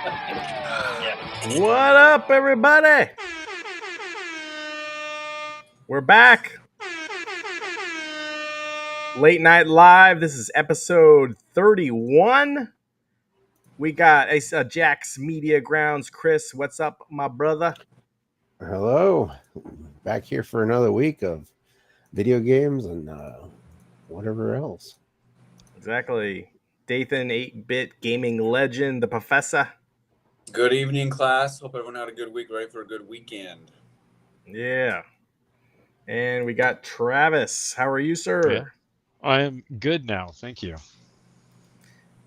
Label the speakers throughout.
Speaker 1: What up, everybody? We're back. Late Night Live. This is episode 31. We got Jack's Media Grounds. Chris, what's up, my brother?
Speaker 2: Hello. Back here for another week of video games and whatever else.
Speaker 1: Exactly. Dathan, 8-bit gaming legend, the professor.
Speaker 3: Good evening, class. Hope everyone had a good week, ready for a good weekend.
Speaker 1: Yeah. And we got Travis. How are you, sir?
Speaker 4: Yeah. I am good now. Thank you.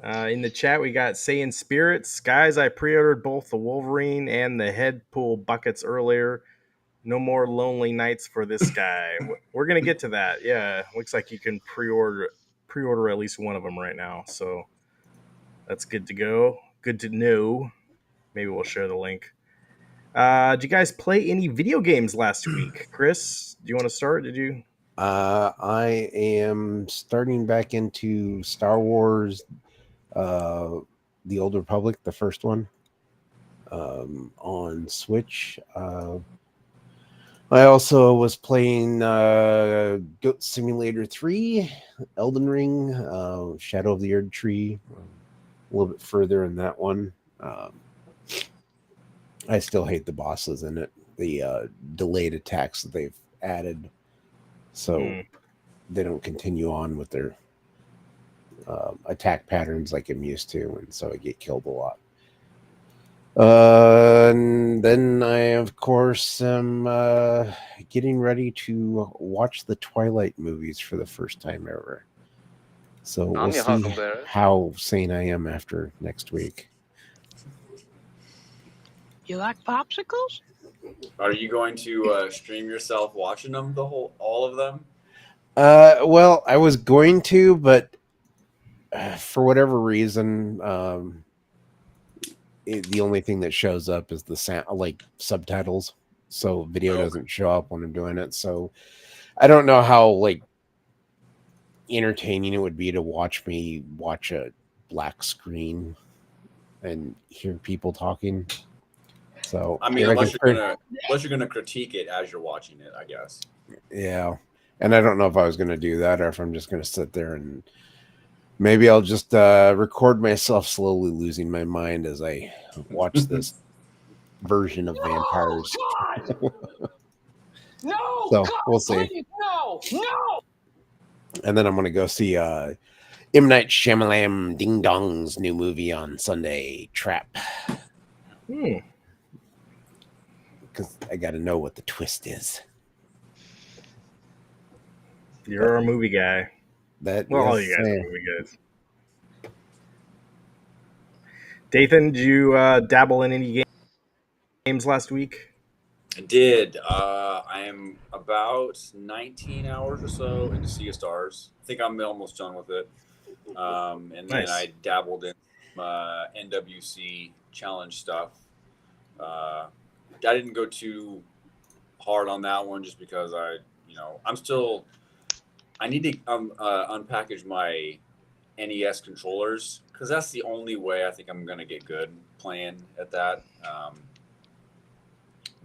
Speaker 1: In the chat, we got Saiyan Spirits. Guys, I pre-ordered both the Wolverine and the head pool buckets earlier. No more lonely nights for this guy. We're going to get to that. Yeah, looks like you can pre-order at least one of them right now. So that's good to go. Good to know. Maybe we'll share the link. Did you guys play any video games last week? Chris, do you want to start? Did you?
Speaker 2: I am starting back into Star Wars, The Old Republic, the first one, on Switch. I also was playing Goat Simulator 3, Elden Ring, Shadow of the Erd Tree, a little bit further in that one. I still hate the bosses in it, the delayed attacks that they've added, so they don't continue on with their attack patterns like I'm used to, and so I get killed a lot. And then I, of course, am getting ready to watch the Twilight movies for the first time ever. So we'll see how sane I am after next week.
Speaker 5: You like popsicles?
Speaker 3: Are you going to stream yourself watching them, all of them?
Speaker 2: Well, I was going to, but for whatever reason, the only thing that shows up is the sound, like subtitles. So video doesn't show up when I'm doing it. So I don't know how entertaining it would be to watch me watch a black screen and hear people talking. So
Speaker 3: I mean, unless you're gonna critique it as you're watching it, I guess.
Speaker 2: Yeah, and I don't know if I was gonna do that or if I'm just gonna sit there and maybe I'll just record myself slowly losing my mind as I watch this version of vampires.
Speaker 5: No,
Speaker 2: so
Speaker 5: God,
Speaker 2: we'll see.
Speaker 5: Please, no.
Speaker 2: And then I'm gonna go see M. Night Shyamalan Ding Dong's new movie on Sunday, Trap. Because I got to know what the twist is.
Speaker 1: You're a movie guy.
Speaker 2: All
Speaker 1: you guys are movie guys. Dathan, did you dabble in any games last week?
Speaker 3: I did. I am about 19 hours or so into Sea of Stars. I think I'm almost done with it. And then I dabbled in NWC challenge stuff. I didn't go too hard on that one just because I need to unpackage my NES controllers because that's the only way I think I'm going to get good playing at that.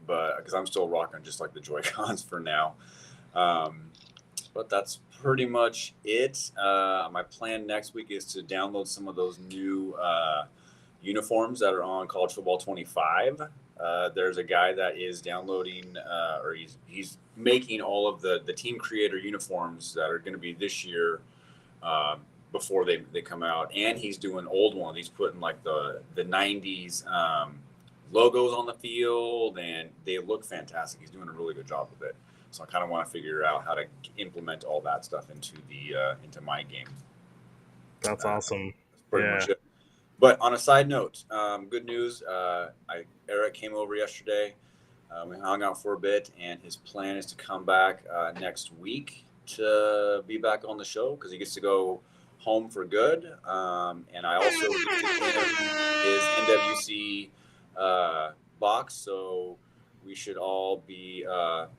Speaker 3: But because I'm still rocking just like the Joy-Cons for now. But that's pretty much it. My plan next week is to download some of those new uniforms that are on College Football 25. There's a guy that is downloading or he's making all of the team creator uniforms that are going to be this year before they come out, and he's doing old ones. He's putting like the 90s logos on the field, and they look fantastic. He's doing a really good job with it. So I kind of want to figure out how to implement all that stuff into my game.
Speaker 1: That's awesome.
Speaker 3: That's pretty much it. But on a side note, good news. Eric came over yesterday. We hung out for a bit, and his plan is to come back next week to be back on the show because he gets to go home for good. And I also gave him his NWC box, so we should all be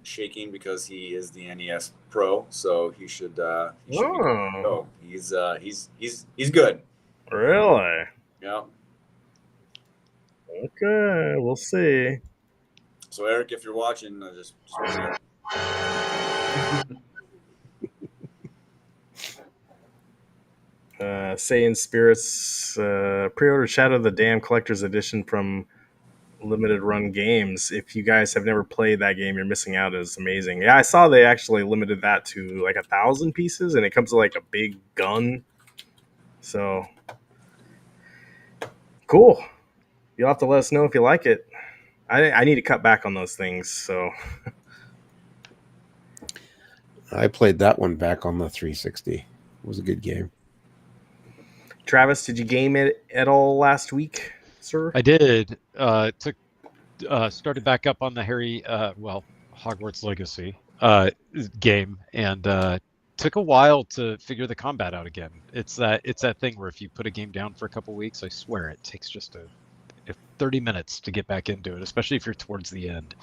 Speaker 3: shaking because he is the NES Pro. So he should. Be good. He's good.
Speaker 1: Really?
Speaker 3: Yeah.
Speaker 1: Okay, we'll see.
Speaker 3: So Eric, if you're watching, just want to
Speaker 1: Saiyan Spirits pre-order Shadow of the Dam Collector's Edition from Limited Run Games. If you guys have never played that game, you're missing out. It's amazing. Yeah, I saw they actually limited that to like 1,000 pieces, and it comes with like a big gun. So cool. You'll have to let us know if you like it. I need to cut back on those things. So
Speaker 2: I played that one back on the 360. It was a good game.
Speaker 1: Travis, did you game it at all last week, sir?
Speaker 4: I did. Started back up on the Hogwarts Legacy game, and took a while to figure the combat out again. It's that thing where if you put a game down for a couple weeks, I swear it takes just 30 minutes to get back into it, especially if you're towards the end.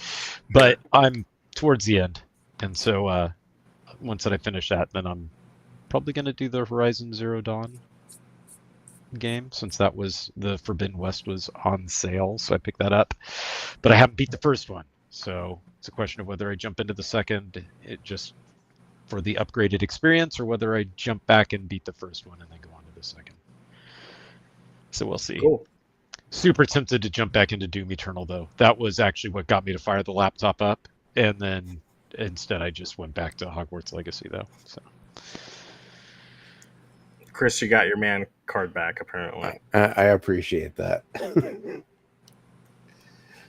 Speaker 4: But I'm towards the end, and so once that I finish that, then I'm probably going to do the Horizon Zero Dawn game, since that was the Forbidden West was on sale, so I picked that up. But I haven't beat the first one, so it's a question of whether I jump into the second, it just for the upgraded experience, or whether I jump back and beat the first one and then go on to the second. So we'll see.
Speaker 1: Cool.
Speaker 4: Super tempted to jump back into Doom Eternal, though. That was actually what got me to fire the laptop up, and then instead I just went back to Hogwarts Legacy, though. So.
Speaker 1: Chris, you got your man card back, apparently.
Speaker 2: I appreciate that.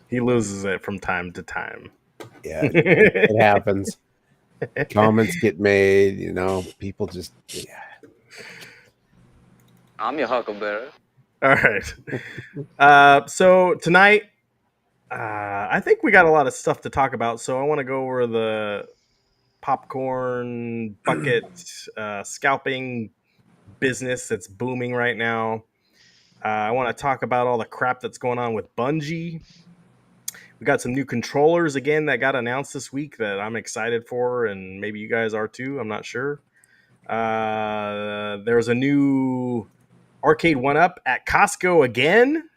Speaker 1: He loses it from time to time.
Speaker 2: Yeah, it happens. Comments get made, people just... Yeah.
Speaker 6: I'm your huckleberry.
Speaker 1: All right. So tonight, I think we got a lot of stuff to talk about. So I want to go over the popcorn bucket scalping business that's booming right now. I want to talk about all the crap that's going on with Bungie. We got some new controllers again that got announced this week that I'm excited for, and maybe you guys are too. I'm not sure. There's a new Arcade 1-Up at Costco again.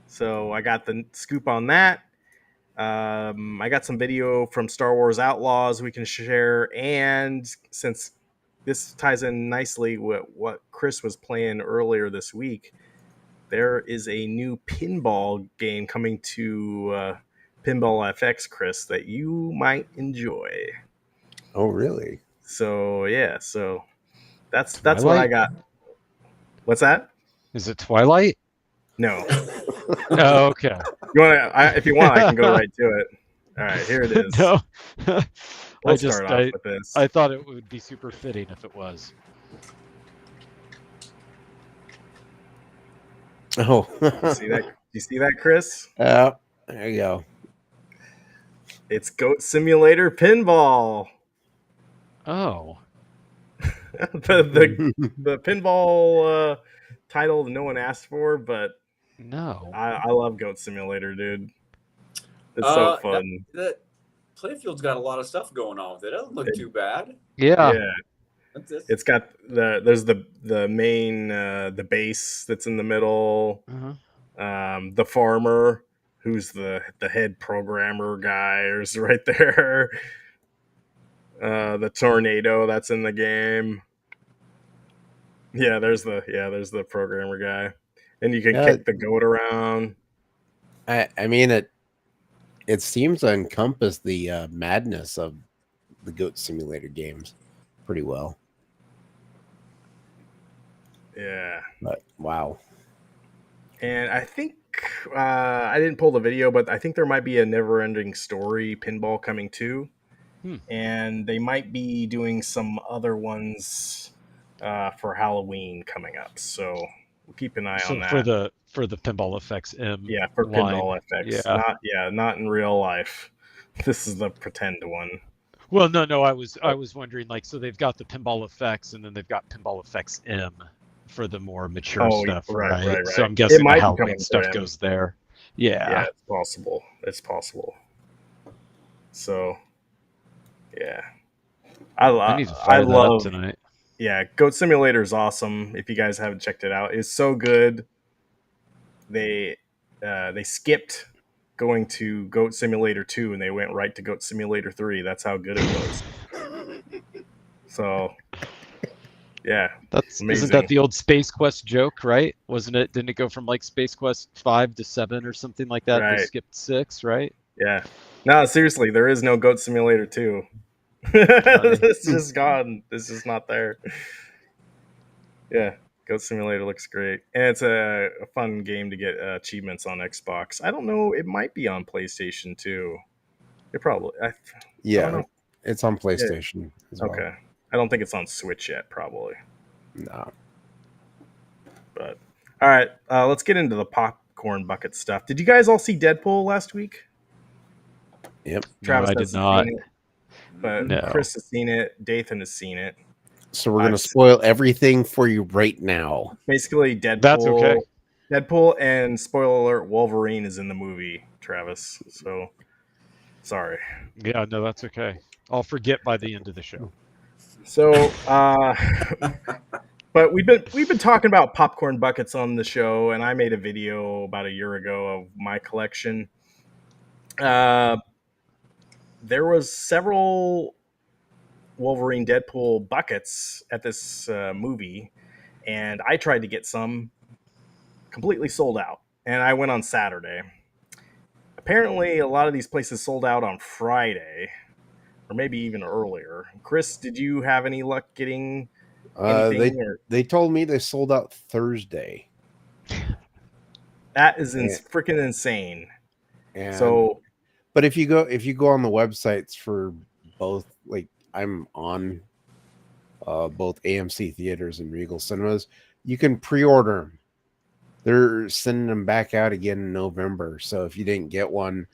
Speaker 1: So I got the scoop on that. I got some video from Star Wars Outlaws we can share. And since this ties in nicely with what Chris was playing earlier this week, there is a new pinball game coming to Pinball FX, Chris, that you might enjoy.
Speaker 2: Oh, really?
Speaker 1: So, yeah. So that's what I got. What's that?
Speaker 4: Is it Twilight?
Speaker 1: No.
Speaker 4: Oh, okay.
Speaker 1: If you want, I can go right to it. All right, here it is.
Speaker 4: No.
Speaker 1: We'll start off with this.
Speaker 4: I thought it would be super fitting if it was.
Speaker 2: Oh.
Speaker 1: You see that, Chris?
Speaker 2: There you go.
Speaker 1: It's Goat Simulator Pinball.
Speaker 4: Oh.
Speaker 1: the pinball title no one asked for, but
Speaker 4: no,
Speaker 1: I love Goat Simulator, dude. It's so fun.
Speaker 3: That playfield's got a lot of stuff going on with it. It doesn't look too bad.
Speaker 4: Yeah.
Speaker 1: It's got there's the main the base that's in the middle.
Speaker 4: Uh-huh.
Speaker 1: The farmer who's the head programmer guy is right there. The tornado that's in the game. Yeah, there's the programmer guy, and you can kick the goat around.
Speaker 2: I mean, it seems to encompass the madness of the Goat Simulator games pretty well.
Speaker 1: Yeah.
Speaker 2: But wow.
Speaker 1: And I think I didn't pull the video, but I think there might be a Never-Ending Story pinball coming too. And they might be doing some other ones for Halloween coming up. So we'll keep an eye on that.
Speaker 4: For the Pinball FX M.
Speaker 1: Yeah, for
Speaker 4: line.
Speaker 1: Pinball FX. Not in real life. This is the pretend one.
Speaker 4: Well, no, I was wondering, like, so they've got the Pinball FX and then they've got Pinball FX M for the more mature stuff, right? So I'm guessing the Halloween stuff goes there. Yeah, it's possible. So, yeah, I need to fire that up tonight.
Speaker 1: Yeah, Goat Simulator is awesome. If you guys haven't checked it out, it's so good. they skipped going to Goat Simulator 2 and they went right to Goat Simulator 3. That's how good it was. So, yeah,
Speaker 4: Isn't that
Speaker 1: amazing.
Speaker 4: the old Space Quest joke, right? Wasn't it? Didn't it go from like Space Quest 5 to 7 or something like that? They
Speaker 1: Right.
Speaker 4: skipped 6, right?
Speaker 1: Yeah. No, seriously, there is no Goat Simulator 2.
Speaker 4: Funny.
Speaker 1: It's just gone. It's just not there. Yeah. Goat Simulator looks great. And it's a fun game to get achievements on Xbox. I don't know. It might be on PlayStation too. It probably. I don't
Speaker 2: Yeah,
Speaker 1: know.
Speaker 2: it's on
Speaker 1: Yeah.
Speaker 2: PlayStation as well.
Speaker 1: Okay. I don't think it's on Switch yet, probably.
Speaker 2: No.
Speaker 1: But all right, let's get into the popcorn bucket stuff. Did you guys all see Deadpool last week?
Speaker 2: Yep.
Speaker 1: Travis
Speaker 4: No, I did
Speaker 1: hasn't
Speaker 4: not.
Speaker 1: seen it, but
Speaker 4: No.
Speaker 1: Chris has seen it. Dathan has seen it.
Speaker 2: So we're gonna
Speaker 1: I've
Speaker 2: spoil everything for you right now.
Speaker 1: basically Deadpool.
Speaker 4: That's okay.
Speaker 1: Deadpool and spoiler alert: Wolverine is in the movie. Travis, so sorry.
Speaker 4: Yeah, no, that's okay. I'll forget by the end of the show.
Speaker 1: So, but we've been talking about popcorn buckets on the show, and I made a video about a year ago of my collection. There was several Wolverine Deadpool buckets at this movie, and I tried to get some, completely sold out. And I went on Saturday. Apparently, a lot of these places sold out on Friday, or maybe even earlier. Chris, did you have any luck getting anything?
Speaker 2: They told me they sold out Thursday.
Speaker 1: That is
Speaker 2: Yeah.
Speaker 1: freaking insane.
Speaker 2: And
Speaker 1: So,
Speaker 2: but if you go on the websites for both, like I'm on both AMC theaters and Regal cinemas, you can pre-order them. They're sending them back out again in November. So if you didn't get one,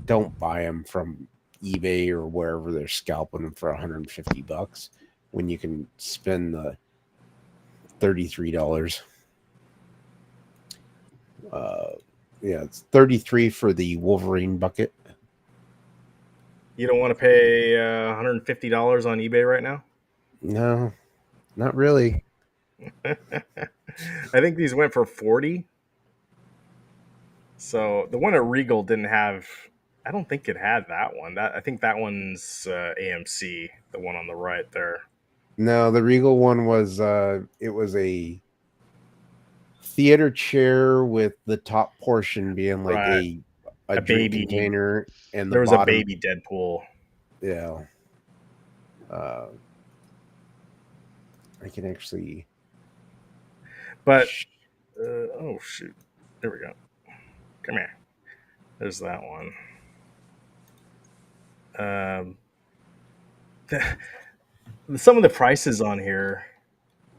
Speaker 2: don't buy them from eBay or wherever they're scalping them for $150 when you can spend the $33. Yeah, it's $33 for the Wolverine bucket.
Speaker 1: you don't want to pay $150 on eBay right now?
Speaker 2: No, not really.
Speaker 1: I think these went for 40. So the one at Regal didn't have. I don't think it had that one. I think that one's AMC, the one on the right there.
Speaker 2: No, the Regal one was it was a theater chair with the top portion being like
Speaker 1: Right.
Speaker 2: a drink
Speaker 1: baby
Speaker 2: container, and the
Speaker 1: There was
Speaker 2: bottom,
Speaker 1: a baby Deadpool.
Speaker 2: Yeah. I can actually.
Speaker 1: But oh shoot, there we go. Come here. There's that one. Some of the prices on here.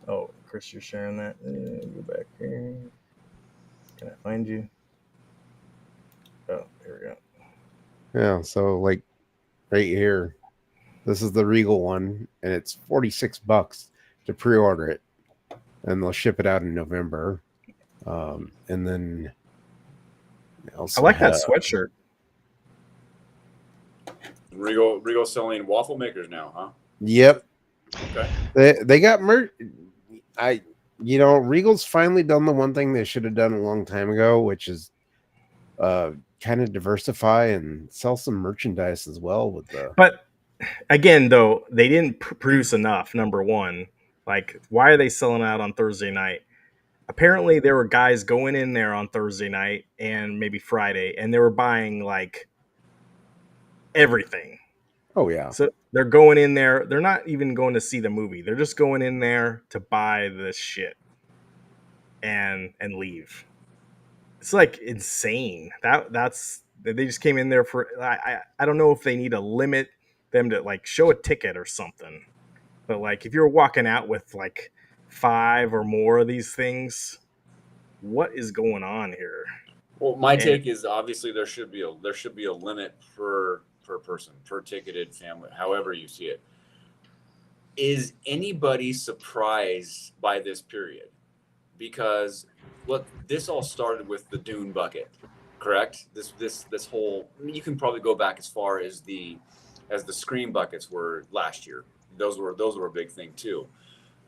Speaker 1: Oh, Chris, you're sharing that. Go back here. Can I find you? Oh, here we go.
Speaker 2: Yeah, so like right here, this is the Regal one, and it's $46 to pre-order it, and they'll ship it out in November. And then
Speaker 1: I like that sweatshirt.
Speaker 3: Regal selling waffle makers now, huh?
Speaker 2: Yep.
Speaker 3: Okay.
Speaker 2: They got merch. Regal's finally done the one thing they should have done a long time ago, which is kind of diversify and sell some merchandise as well with the.
Speaker 1: But again, though, they didn't produce enough. Number one, like, why are they selling out on Thursday night? Apparently, there were guys going in there on Thursday night and maybe Friday, and they were buying like everything.
Speaker 2: Oh yeah.
Speaker 1: So they're going in there. They're not even going to see the movie. They're just going in there to buy this shit and leave. It's like insane. That's they just came in there for. I don't know if they need to limit them to like show a ticket or something. But like if you're walking out with like 5 or more of these things, what is going on here?
Speaker 3: Well, my take is obviously there should be a limit per person, per ticketed family, however you see it. Is anybody surprised by this period? Because look, this all started with the Dune bucket, correct? This whole, you can probably go back as far as the Scream buckets were last year. Those were a big thing too.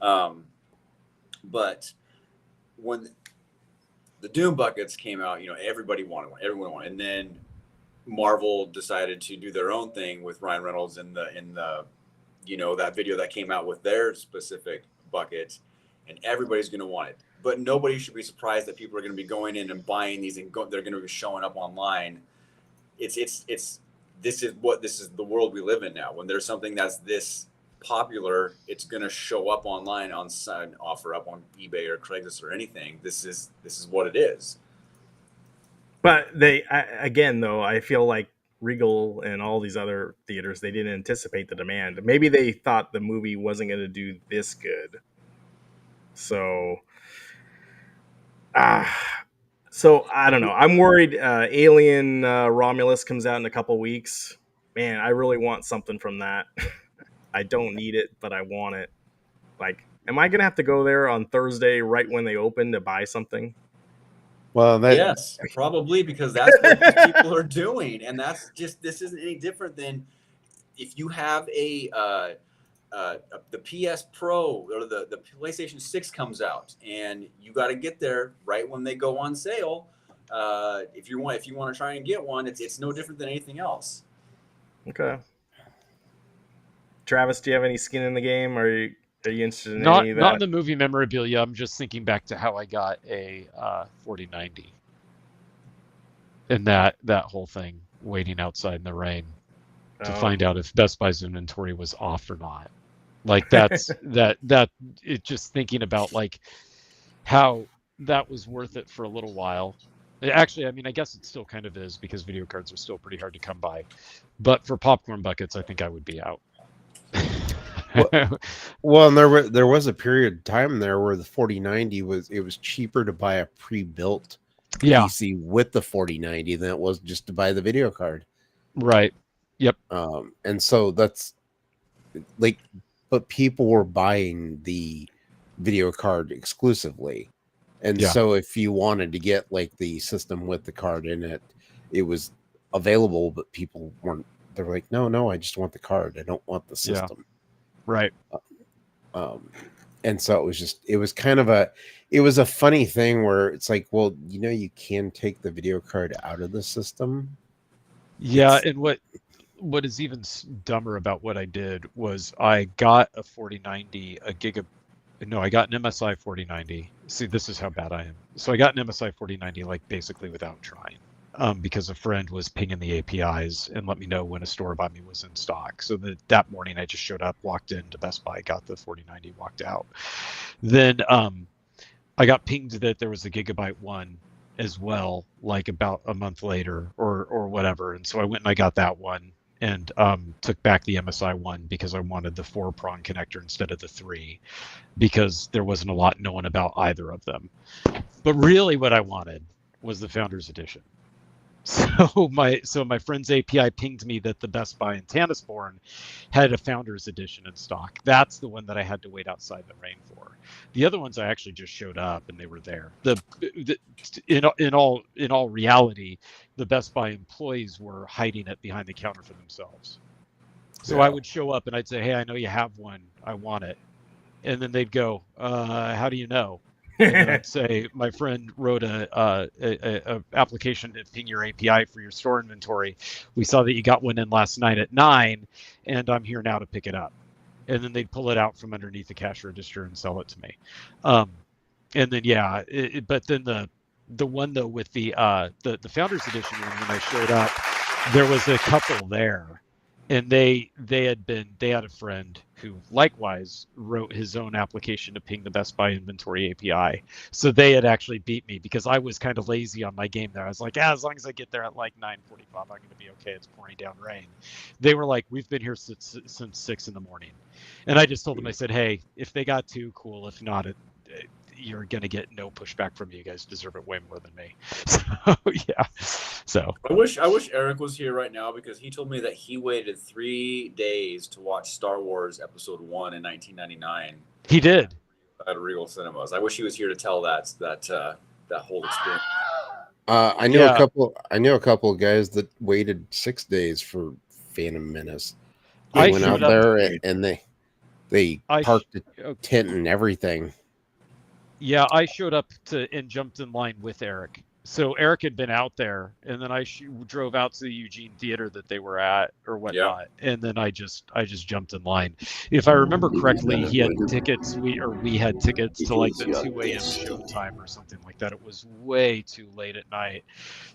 Speaker 3: But when the Doom buckets came out, everybody wanted one, everyone wanted, and then Marvel decided to do their own thing with Ryan Reynolds in the that video that came out with their specific bucket, and everybody's going to want it. But nobody should be surprised that people are going to be going in and buying these, and they're going to be showing up online. This is the world we live in now. When there's something that's this popular, it's going to show up online on offer up on eBay or Craigslist or anything. This is what it is.
Speaker 1: But again, though, I feel like Regal and all these other theaters, they didn't anticipate the demand. Maybe they thought the movie wasn't going to do this good. So I don't know. I'm worried. Alien Romulus comes out in a couple weeks. Man, I really want something from that. I don't need it, but I want it. Like, am I going to have to go there on Thursday right when they open to buy something?
Speaker 2: Well,
Speaker 3: yes, probably, because that's what these people are doing, and this isn't any different than if you have the PS Pro or the PlayStation 6 comes out, and you got to get there right when they go on sale. If you want to try and get one, it's no different than anything else.
Speaker 1: Okay. Travis, do you have any skin in the game? Are you interested in
Speaker 4: not
Speaker 1: any of that?
Speaker 4: not in the movie memorabilia? I'm just thinking back to how I got a 4090, and that whole thing, waiting outside in the rain to find out if Best Buy's inventory was off or not. Like that's just thinking about like how that was worth it for a little while. Actually, I mean, I guess it still kind of is, because video cards are still pretty hard to come by. But for popcorn buckets, I think I would be out.
Speaker 2: Well, and there was a period of time there where the 4090 was cheaper to buy a pre-built PC with the 4090 than it was just to buy the video card.
Speaker 4: Right. Yep.
Speaker 2: And so that's like, but people were buying the video card exclusively. And so if you wanted to get like the system with the card in it, it was available, but people weren't. They were like, no, I just want the card. I don't want the system.
Speaker 4: Yeah. Right.
Speaker 2: And so it was kind of a funny thing where it's like, well, you can take the video card out of the system.
Speaker 4: Yeah. And what is even dumber about what I did was I got a 4090, I got an MSI 4090. See, this is how bad I am. So I got an MSI 4090, like basically without trying, because a friend was pinging the APIs and let me know when a store by me was in stock. So that morning I just showed up, walked into Best Buy, got the 4090, walked out. Then I got pinged that there was a Gigabyte one as well, like about a month later or whatever. And so I went and I got that one, and took back the MSI one because I wanted the 4-prong connector instead of the 3, because there wasn't a lot known about either of them. But really what I wanted was the Founders Edition. So my friend's API pinged me that the Best Buy in Tannisbourne had a Founders Edition in stock. That's the one that I had to wait outside the rain for. The other ones I actually just showed up and they were there. In all reality, the Best Buy employees were hiding it behind the counter for themselves. So I would show up and I'd say, "Hey, I know you have one. I want it." And then they'd go, "How do you know?" And then I'd say, "My friend wrote a application to ping your API for your store inventory. We saw that you got one in last night at 9, and I'm here now to pick it up." And then they'd pull it out from underneath the cash register and sell it to me. And then but then the one though with the Founders Edition one, when I showed up, there was a couple there. And they had a friend who likewise wrote his own application to ping the Best Buy inventory API. So they had actually beat me because I was kind of lazy on my game there. I was like, as long as I get there at like 9:45, I'm going to be okay. It's pouring down rain. They were like, "We've been here since 6 in the morning." And I just told them, I said, "Hey, if they got 2, cool. If not, you're going to get no pushback from me. You guys deserve it way more than me." So, yeah. So
Speaker 3: I wish Eric was here right now, because he told me that he waited 3 days to watch Star Wars Episode 1 in 1999.
Speaker 4: he did.
Speaker 3: At Regal Cinemas. I wish he was here to tell that whole experience.
Speaker 2: I know a couple of guys that waited 6 days for Phantom Menace. They went out there and they parked the tent and everything.
Speaker 4: Yeah, I showed up and jumped in line with Eric. So Eric had been out there, and then I drove out to the Eugene Theater that they were at or whatnot, and then I just jumped in line. If I remember correctly, he had tickets. We had tickets to like the 2 a.m. showtime or something like that. It was way too late at night,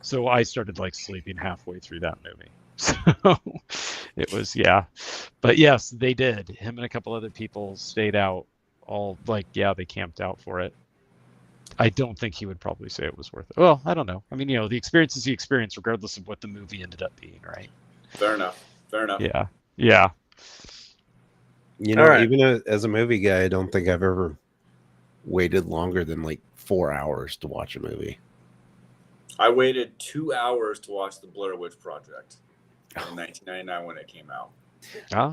Speaker 4: so I started like sleeping halfway through that movie. So it was but yes, they did. Him and a couple other people stayed out all they camped out for it. I don't think he would probably say it was worth it. Well, I don't know. I mean, the experience is the experience, regardless of what the movie ended up being, right?
Speaker 3: Fair enough.
Speaker 4: Yeah.
Speaker 2: You know,
Speaker 1: All right.
Speaker 2: even as a movie guy, I don't think I've ever waited longer than like 4 hours to watch a movie.
Speaker 3: I waited 2 hours to watch The Blair Witch Project in 1999 when it came out.
Speaker 4: Oh.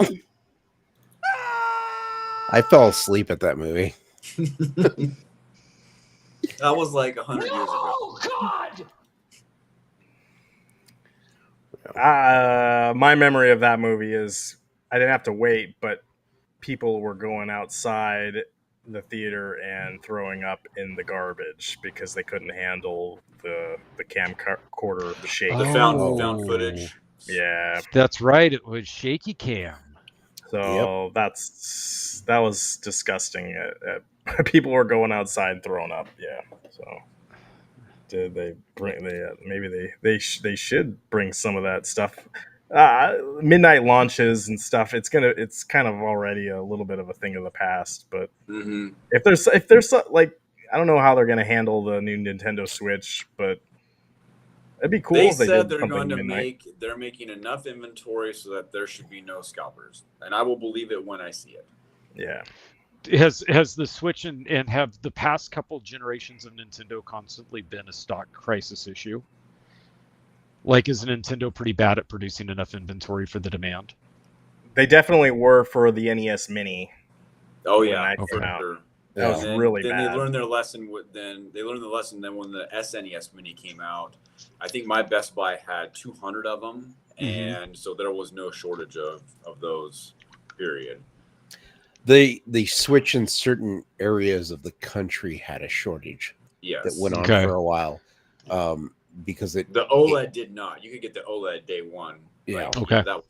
Speaker 2: I fell asleep at that movie.
Speaker 3: That was like 100 years ago.
Speaker 5: Oh God!
Speaker 1: My memory of that movie is I didn't have to wait, but people were going outside the theater and throwing up in the garbage because they couldn't handle the camcorder, the shake.
Speaker 3: The found footage.
Speaker 1: Yeah,
Speaker 4: That's right. It was shaky cam.
Speaker 1: so that was disgusting. People were going outside and throwing up. Yeah, so did they bring? Maybe they should bring some of that stuff. Midnight launches and stuff. It's kind of already a little bit of a thing of the past. But if there's like, I don't know how they're gonna handle the new Nintendo Switch, but it'd be cool
Speaker 3: They
Speaker 1: if they
Speaker 3: said
Speaker 1: did
Speaker 3: they're
Speaker 1: something
Speaker 3: going to
Speaker 1: midnight.
Speaker 3: they're making enough inventory so that there should be no scalpers, and I will believe it when I see it.
Speaker 1: Yeah.
Speaker 4: Has the Switch and have the past couple generations of Nintendo constantly been a stock crisis issue? Like, is Nintendo pretty bad at producing enough inventory for the demand?
Speaker 1: They definitely were for the NES Mini.
Speaker 3: Oh yeah,
Speaker 1: that
Speaker 3: for
Speaker 1: came out.
Speaker 3: sure.
Speaker 1: That was really
Speaker 3: then
Speaker 1: bad.
Speaker 3: They learned their lesson. Then when the SNES Mini came out, I think my Best Buy had 200 of them, and so there was no shortage of those. Period.
Speaker 2: The Switch in certain areas of the country had a shortage.
Speaker 3: Yes,
Speaker 2: that went on for a while. Because
Speaker 3: the OLED did not. You could get the OLED day one.
Speaker 2: Yeah.
Speaker 4: Okay.
Speaker 3: That was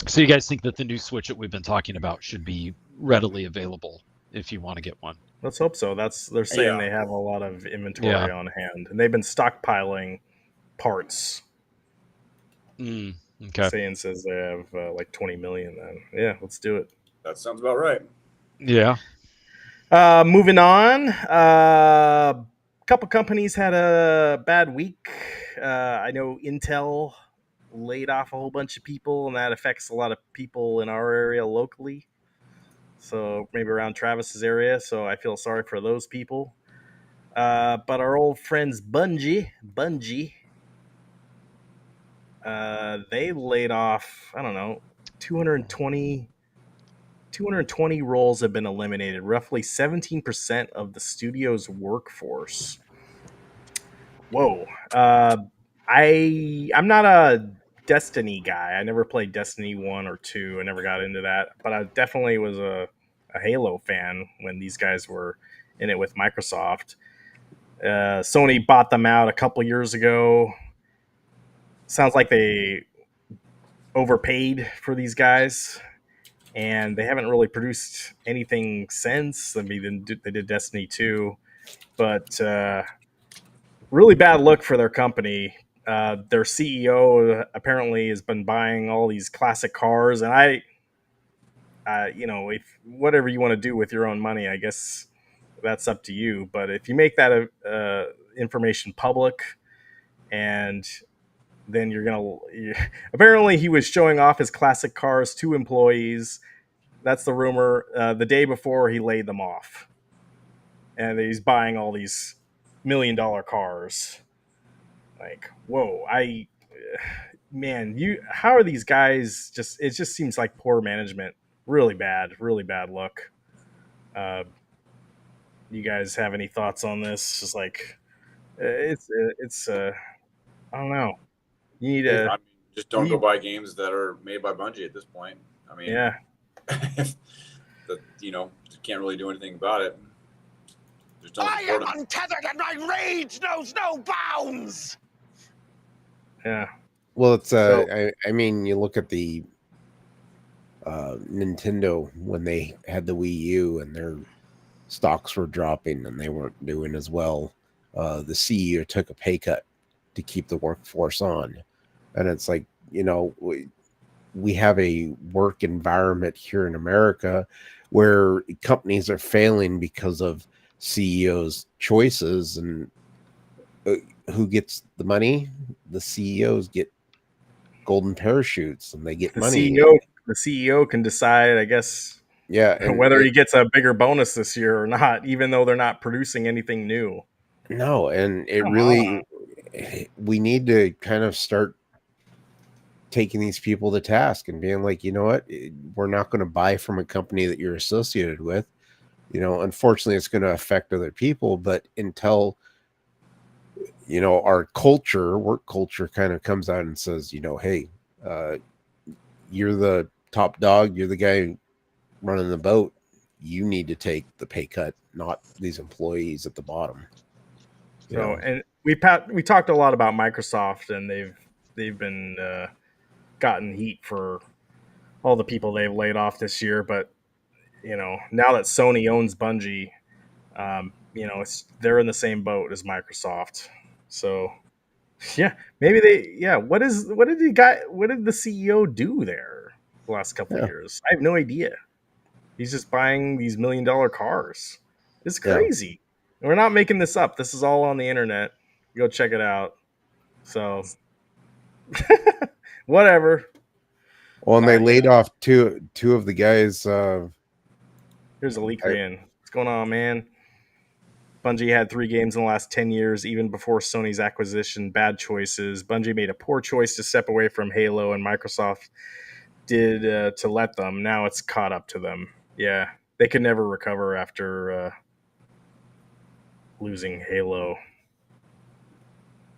Speaker 4: So you guys think that the new Switch that we've been talking about should be readily available if you want to get one?
Speaker 1: Let's hope so. They're saying they have a lot of inventory on hand, and they've been stockpiling parts.
Speaker 4: Okay.
Speaker 1: Saiyan says they have like 20 million. Then yeah, let's do it.
Speaker 3: That sounds about right.
Speaker 4: Yeah.
Speaker 1: Moving on. A couple companies had a bad week. I know Intel laid off a whole bunch of people, and that affects a lot of people in our area locally. So maybe around Travis's area. So I feel sorry for those people. But our old friends Bungie, they laid off, I don't know, 220 roles have been eliminated, roughly 17% of the studio's workforce. Whoa. I'm not a Destiny guy. I never played Destiny 1 or 2. I never got into that. But I definitely was a Halo fan when these guys were in it with Microsoft. Sony bought them out a couple years ago. Sounds like they overpaid for these guys, and they haven't really produced anything since. I mean, they did Destiny 2, but really bad look for their company. Their CEO apparently has been buying all these classic cars, and if whatever you want to do with your own money, I guess that's up to you. But if you make that information public, and then apparently he was showing off his classic cars to employees. That's the rumor. The day before he laid them off, and he's buying all these $1 million cars. Like, whoa! How are these guys? It just seems like poor management. Really bad look. You guys have any thoughts on this? Just like, it's I don't know. You need to
Speaker 3: just don't go buy games that are made by Bungie at this point.
Speaker 1: Yeah.
Speaker 3: You can't really do anything about it. There's no
Speaker 6: I
Speaker 3: support.
Speaker 6: am untethered and my rage knows no bounds.
Speaker 1: Yeah.
Speaker 2: Well, it's
Speaker 1: So-
Speaker 2: I mean, you look at the Nintendo when they had the Wii U and their stocks were dropping and they weren't doing as well. The CEO took a pay cut to keep the workforce on, and it's like, you know, we have a work environment here in America where companies are failing because of CEOs' choices, and who gets the money? The CEOs get golden parachutes, and they get
Speaker 1: The
Speaker 2: money.
Speaker 1: CEO can decide, I guess,
Speaker 2: Yeah, and
Speaker 1: whether he gets a bigger bonus this year or not, even though they're not producing anything new.
Speaker 2: no, and it
Speaker 1: Come
Speaker 2: really, we need to kind of start taking these people to task and being like, you know what, we're not going to buy from a company that you're associated with. You know, unfortunately, it's going to affect other people, but until, you know, our culture, work culture, kind of comes out and says, you know, hey, you're the top dog, you're the guy running the boat, you need to take the pay cut, not these employees at the bottom. You
Speaker 1: So,
Speaker 2: know?
Speaker 1: and we talked a lot about Microsoft, and they've been gotten heat for all the people they've laid off this year. But you know, now that Sony owns Bungie, you know, they're in the same boat as Microsoft. So, yeah, maybe they. Yeah, what did the CEO do there the last couple of
Speaker 2: Yeah.
Speaker 1: years? I have no idea. He's just buying these $1 million cars. It's
Speaker 2: Yeah.
Speaker 1: crazy. And we're not making this up. This is all on the internet. Go check it out. So, whatever.
Speaker 2: Well, and they
Speaker 1: You
Speaker 2: laid
Speaker 1: know,
Speaker 2: off two of the guys.
Speaker 1: here's a leaker in. What's going on, man? Bungie had 3 games in the last 10 years, even before Sony's acquisition. Bad choices. Bungie made a poor choice to step away from Halo, and Microsoft did to let them. Now it's caught up to them. Yeah, they could never recover after losing Halo.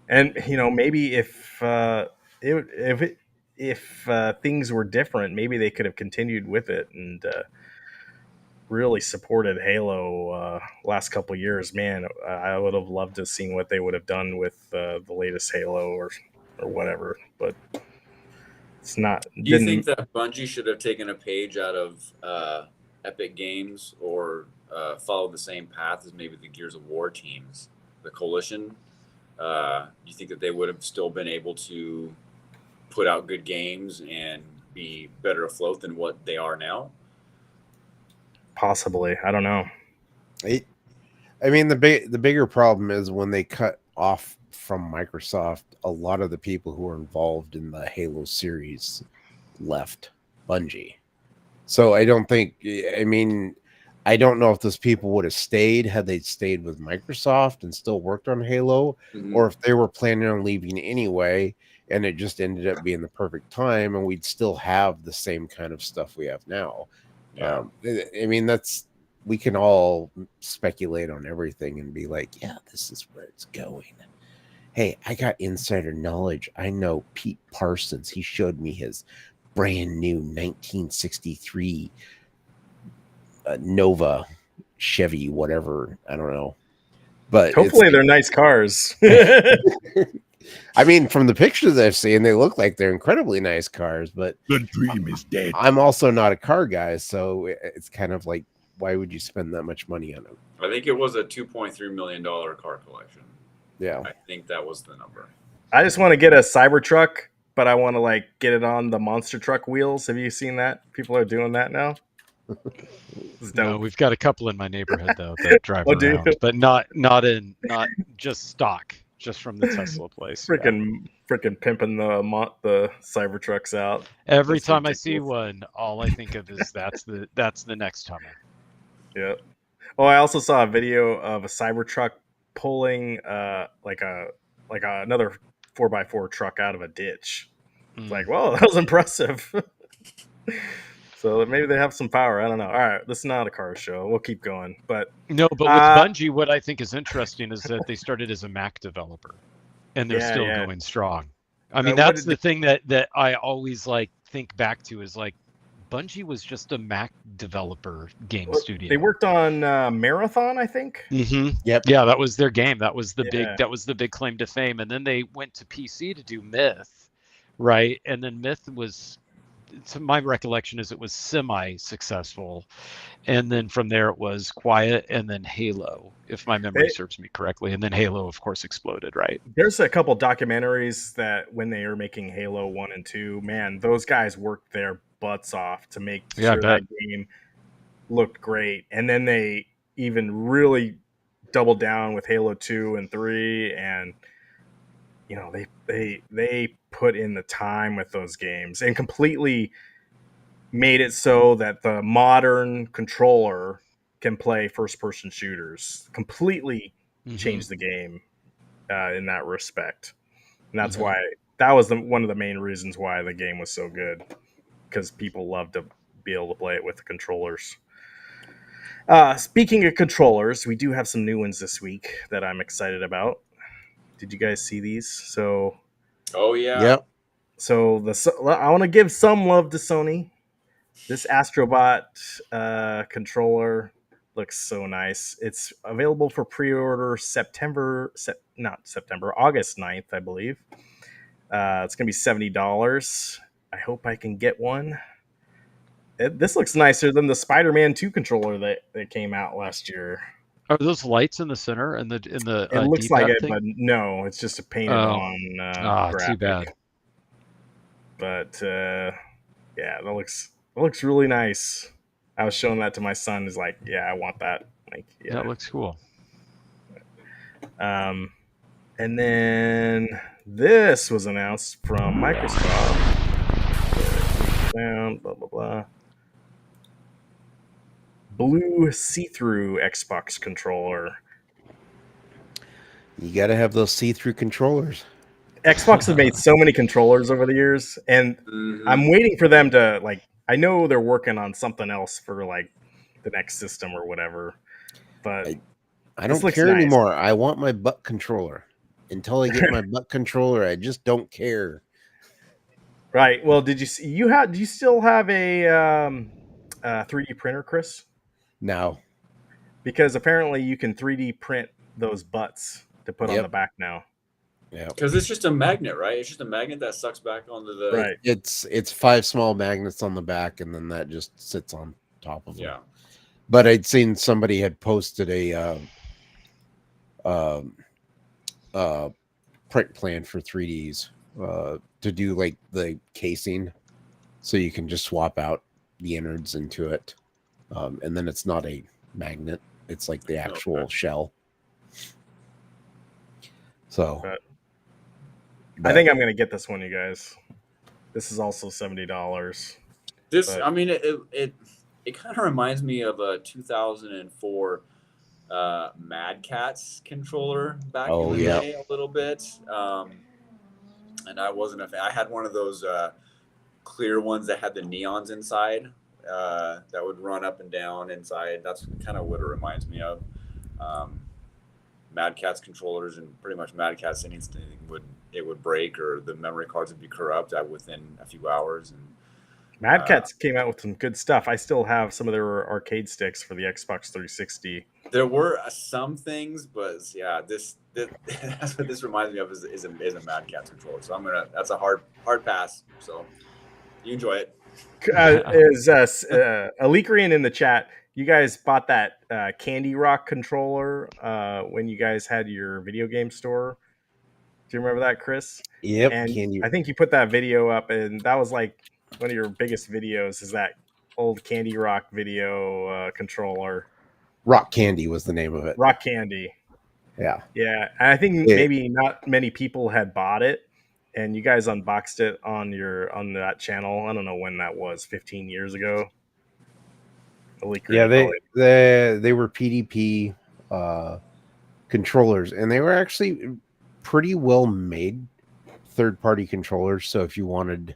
Speaker 1: And you know, maybe if things were different, maybe they could have continued with it and really supported Halo last couple years. Man, I would have loved to have seen what they would have done with the latest Halo or whatever. But it's not.
Speaker 3: Do you think that Bungie should have taken a page out of Epic Games or followed the same path as maybe the Gears of War teams, the Coalition? Do you think that they would have still been able to put out good games and be better afloat than what they are now?
Speaker 1: Possibly, I don't know.
Speaker 2: I mean, the bigger problem is when they cut off from Microsoft, a lot of the people who were involved in the Halo series left Bungie. So I don't think, I mean, I don't know if those people would have stayed had they stayed with Microsoft and still worked on Halo, or if they were planning on leaving anyway, and it just ended up being the perfect time, and we'd still have the same kind of stuff we have now.
Speaker 3: Yeah.
Speaker 2: I mean, we can all speculate on everything and be like, yeah, this is where it's going. Hey, I got insider knowledge. I know Pete Parsons. He showed me his brand new 1963 Nova Chevy, whatever. I don't know. But
Speaker 1: hopefully they're nice cars.
Speaker 2: I mean, from the pictures I've seen, they look like they're incredibly nice cars, but
Speaker 6: the dream is dead.
Speaker 2: I'm also not a car guy, so it's kind of like, why would you spend that much money on them?
Speaker 3: I think it was a $2.3 million car collection.
Speaker 2: Yeah.
Speaker 3: I think that was the number.
Speaker 1: I just want to get a Cybertruck, but I want to like get it on the monster truck wheels. Have you seen that? People are doing that now.
Speaker 4: No, we've got a couple in my neighborhood though that drive
Speaker 1: Oh, do you?
Speaker 4: around, but not just stock, just from the Tesla place.
Speaker 1: Freaking pimping the Cybertrucks out.
Speaker 4: Every
Speaker 1: That's
Speaker 4: time I see
Speaker 1: ridiculous.
Speaker 4: one, all I think of is that's the next Hummer.
Speaker 1: Yeah. Oh, I also saw a video of a Cybertruck pulling another 4x4 truck out of a ditch. It's like, whoa, that was impressive. So maybe they have some power. I don't know. All right, this is not a car show. We'll keep going. But
Speaker 4: no, but with Bungie, what I think is interesting is that they started as a Mac developer, and they're still going strong. I mean, that's the thing that I always like think back to is like Bungie was just a Mac developer game
Speaker 1: Well,
Speaker 4: studio.
Speaker 1: They worked on Marathon, I think.
Speaker 4: Mm-hmm.
Speaker 2: Yep.
Speaker 4: Yeah, that was their game. That was the
Speaker 1: Yeah.
Speaker 4: big claim to fame. And then they went to PC to do Myth, right? And then Myth was, to my recollection, is it was semi-successful. And then from there it was Quiet and then Halo, if my memory serves me correctly. And then Halo, of course, exploded, right?
Speaker 1: There's a couple documentaries that when they were making Halo 1 and 2, man, those guys worked their butts off to make
Speaker 4: Yeah, I
Speaker 1: sure
Speaker 4: bet.
Speaker 1: that game looked great. And then they even really doubled down with Halo 2 and 3, and you know, they put in the time with those games and completely made it so that the modern controller can play first person shooters. Completely
Speaker 4: Mhm.
Speaker 1: changed the game in that respect. And that's
Speaker 4: Mhm.
Speaker 1: why that was one of the main reasons why the game was so good, because people love to be able to play it with the controllers. Speaking of controllers, we do have some new ones this week that I'm excited about. Did you guys see these? So
Speaker 3: Oh yeah.
Speaker 2: Yep.
Speaker 1: I want to give some love to Sony. This Astrobot controller looks so nice. It's available for pre-order August 9th, I believe. It's going to be $70. I hope I can get one. This looks nicer than the Spider-Man 2 controller that came out last year.
Speaker 4: Are those lights in the center and the
Speaker 1: It looks like
Speaker 4: D-pad
Speaker 1: it,
Speaker 4: thing?
Speaker 1: but no, it's just a painted on graphic.
Speaker 4: Too bad.
Speaker 1: But yeah, that looks really nice. I was showing that to my son. He's like, "Yeah, I want that." Like, yeah,
Speaker 4: That looks cool.
Speaker 1: And then this was announced from Microsoft. Down, blah blah blah. Blue see-through Xbox controller.
Speaker 2: You got to have those see-through controllers.
Speaker 1: Xbox has made so many controllers over the years, and I'm waiting for them to like. I know they're working on something else for like the next system or whatever, but
Speaker 2: I
Speaker 1: this
Speaker 2: don't
Speaker 1: looks
Speaker 2: care
Speaker 1: nice.
Speaker 2: anymore. I want my butt controller. Until I get my butt controller, I just don't care.
Speaker 1: Right. Well, did you see? Do you still have a 3D printer, Chris?
Speaker 2: No.
Speaker 1: Because apparently you can 3D print those butts to put on
Speaker 2: Yep.
Speaker 1: the back now.
Speaker 2: Yeah.
Speaker 3: Because it's just a magnet, right? It's just a magnet that sucks back onto the.
Speaker 1: Right.
Speaker 2: It's 5 small magnets on the back, and then that just sits on top of them.
Speaker 3: Yeah.
Speaker 2: But I'd seen somebody had posted a print plan for 3Ds to do like the casing, so you can just swap out the innards into it, and then it's not a magnet; it's like the actual shell. So,
Speaker 1: I think I'm going to get this one, you guys. This is also $70.
Speaker 3: This, I mean, it kind of reminds me of a 2004 Mad Catz controller back in the day a little bit. And I wasn't a fan. I had one of those clear ones that had the neons inside that would run up and down inside. That's kind of what it reminds me of. Mad Catz controllers, and pretty much Mad Catz, anything would break, or the memory cards would be corrupt within a few hours. And
Speaker 1: Mad Catz came out with some good stuff. I still have some of their arcade sticks for the Xbox 360.
Speaker 3: There were some things, but yeah, this that's what this reminds me of is a Mad Catz controller. So that's a hard pass. So you enjoy it.
Speaker 1: Is Alikrian in the chat? You guys bought that Candy Rock controller when you guys had your video game store. Do you remember that, Chris?
Speaker 2: Yep.
Speaker 1: And I think you put that video up, and that was like one of your biggest videos. Is that old Candy Rock video controller?
Speaker 2: Rock Candy was the name of it.
Speaker 1: Rock Candy.
Speaker 2: Yeah.
Speaker 1: Yeah. And I think maybe not many people had bought it, and you guys unboxed it on that channel. I don't know when that was, 15 years ago.
Speaker 2: Yeah, they were PDP controllers, and they were actually pretty well made third-party controllers. So if you wanted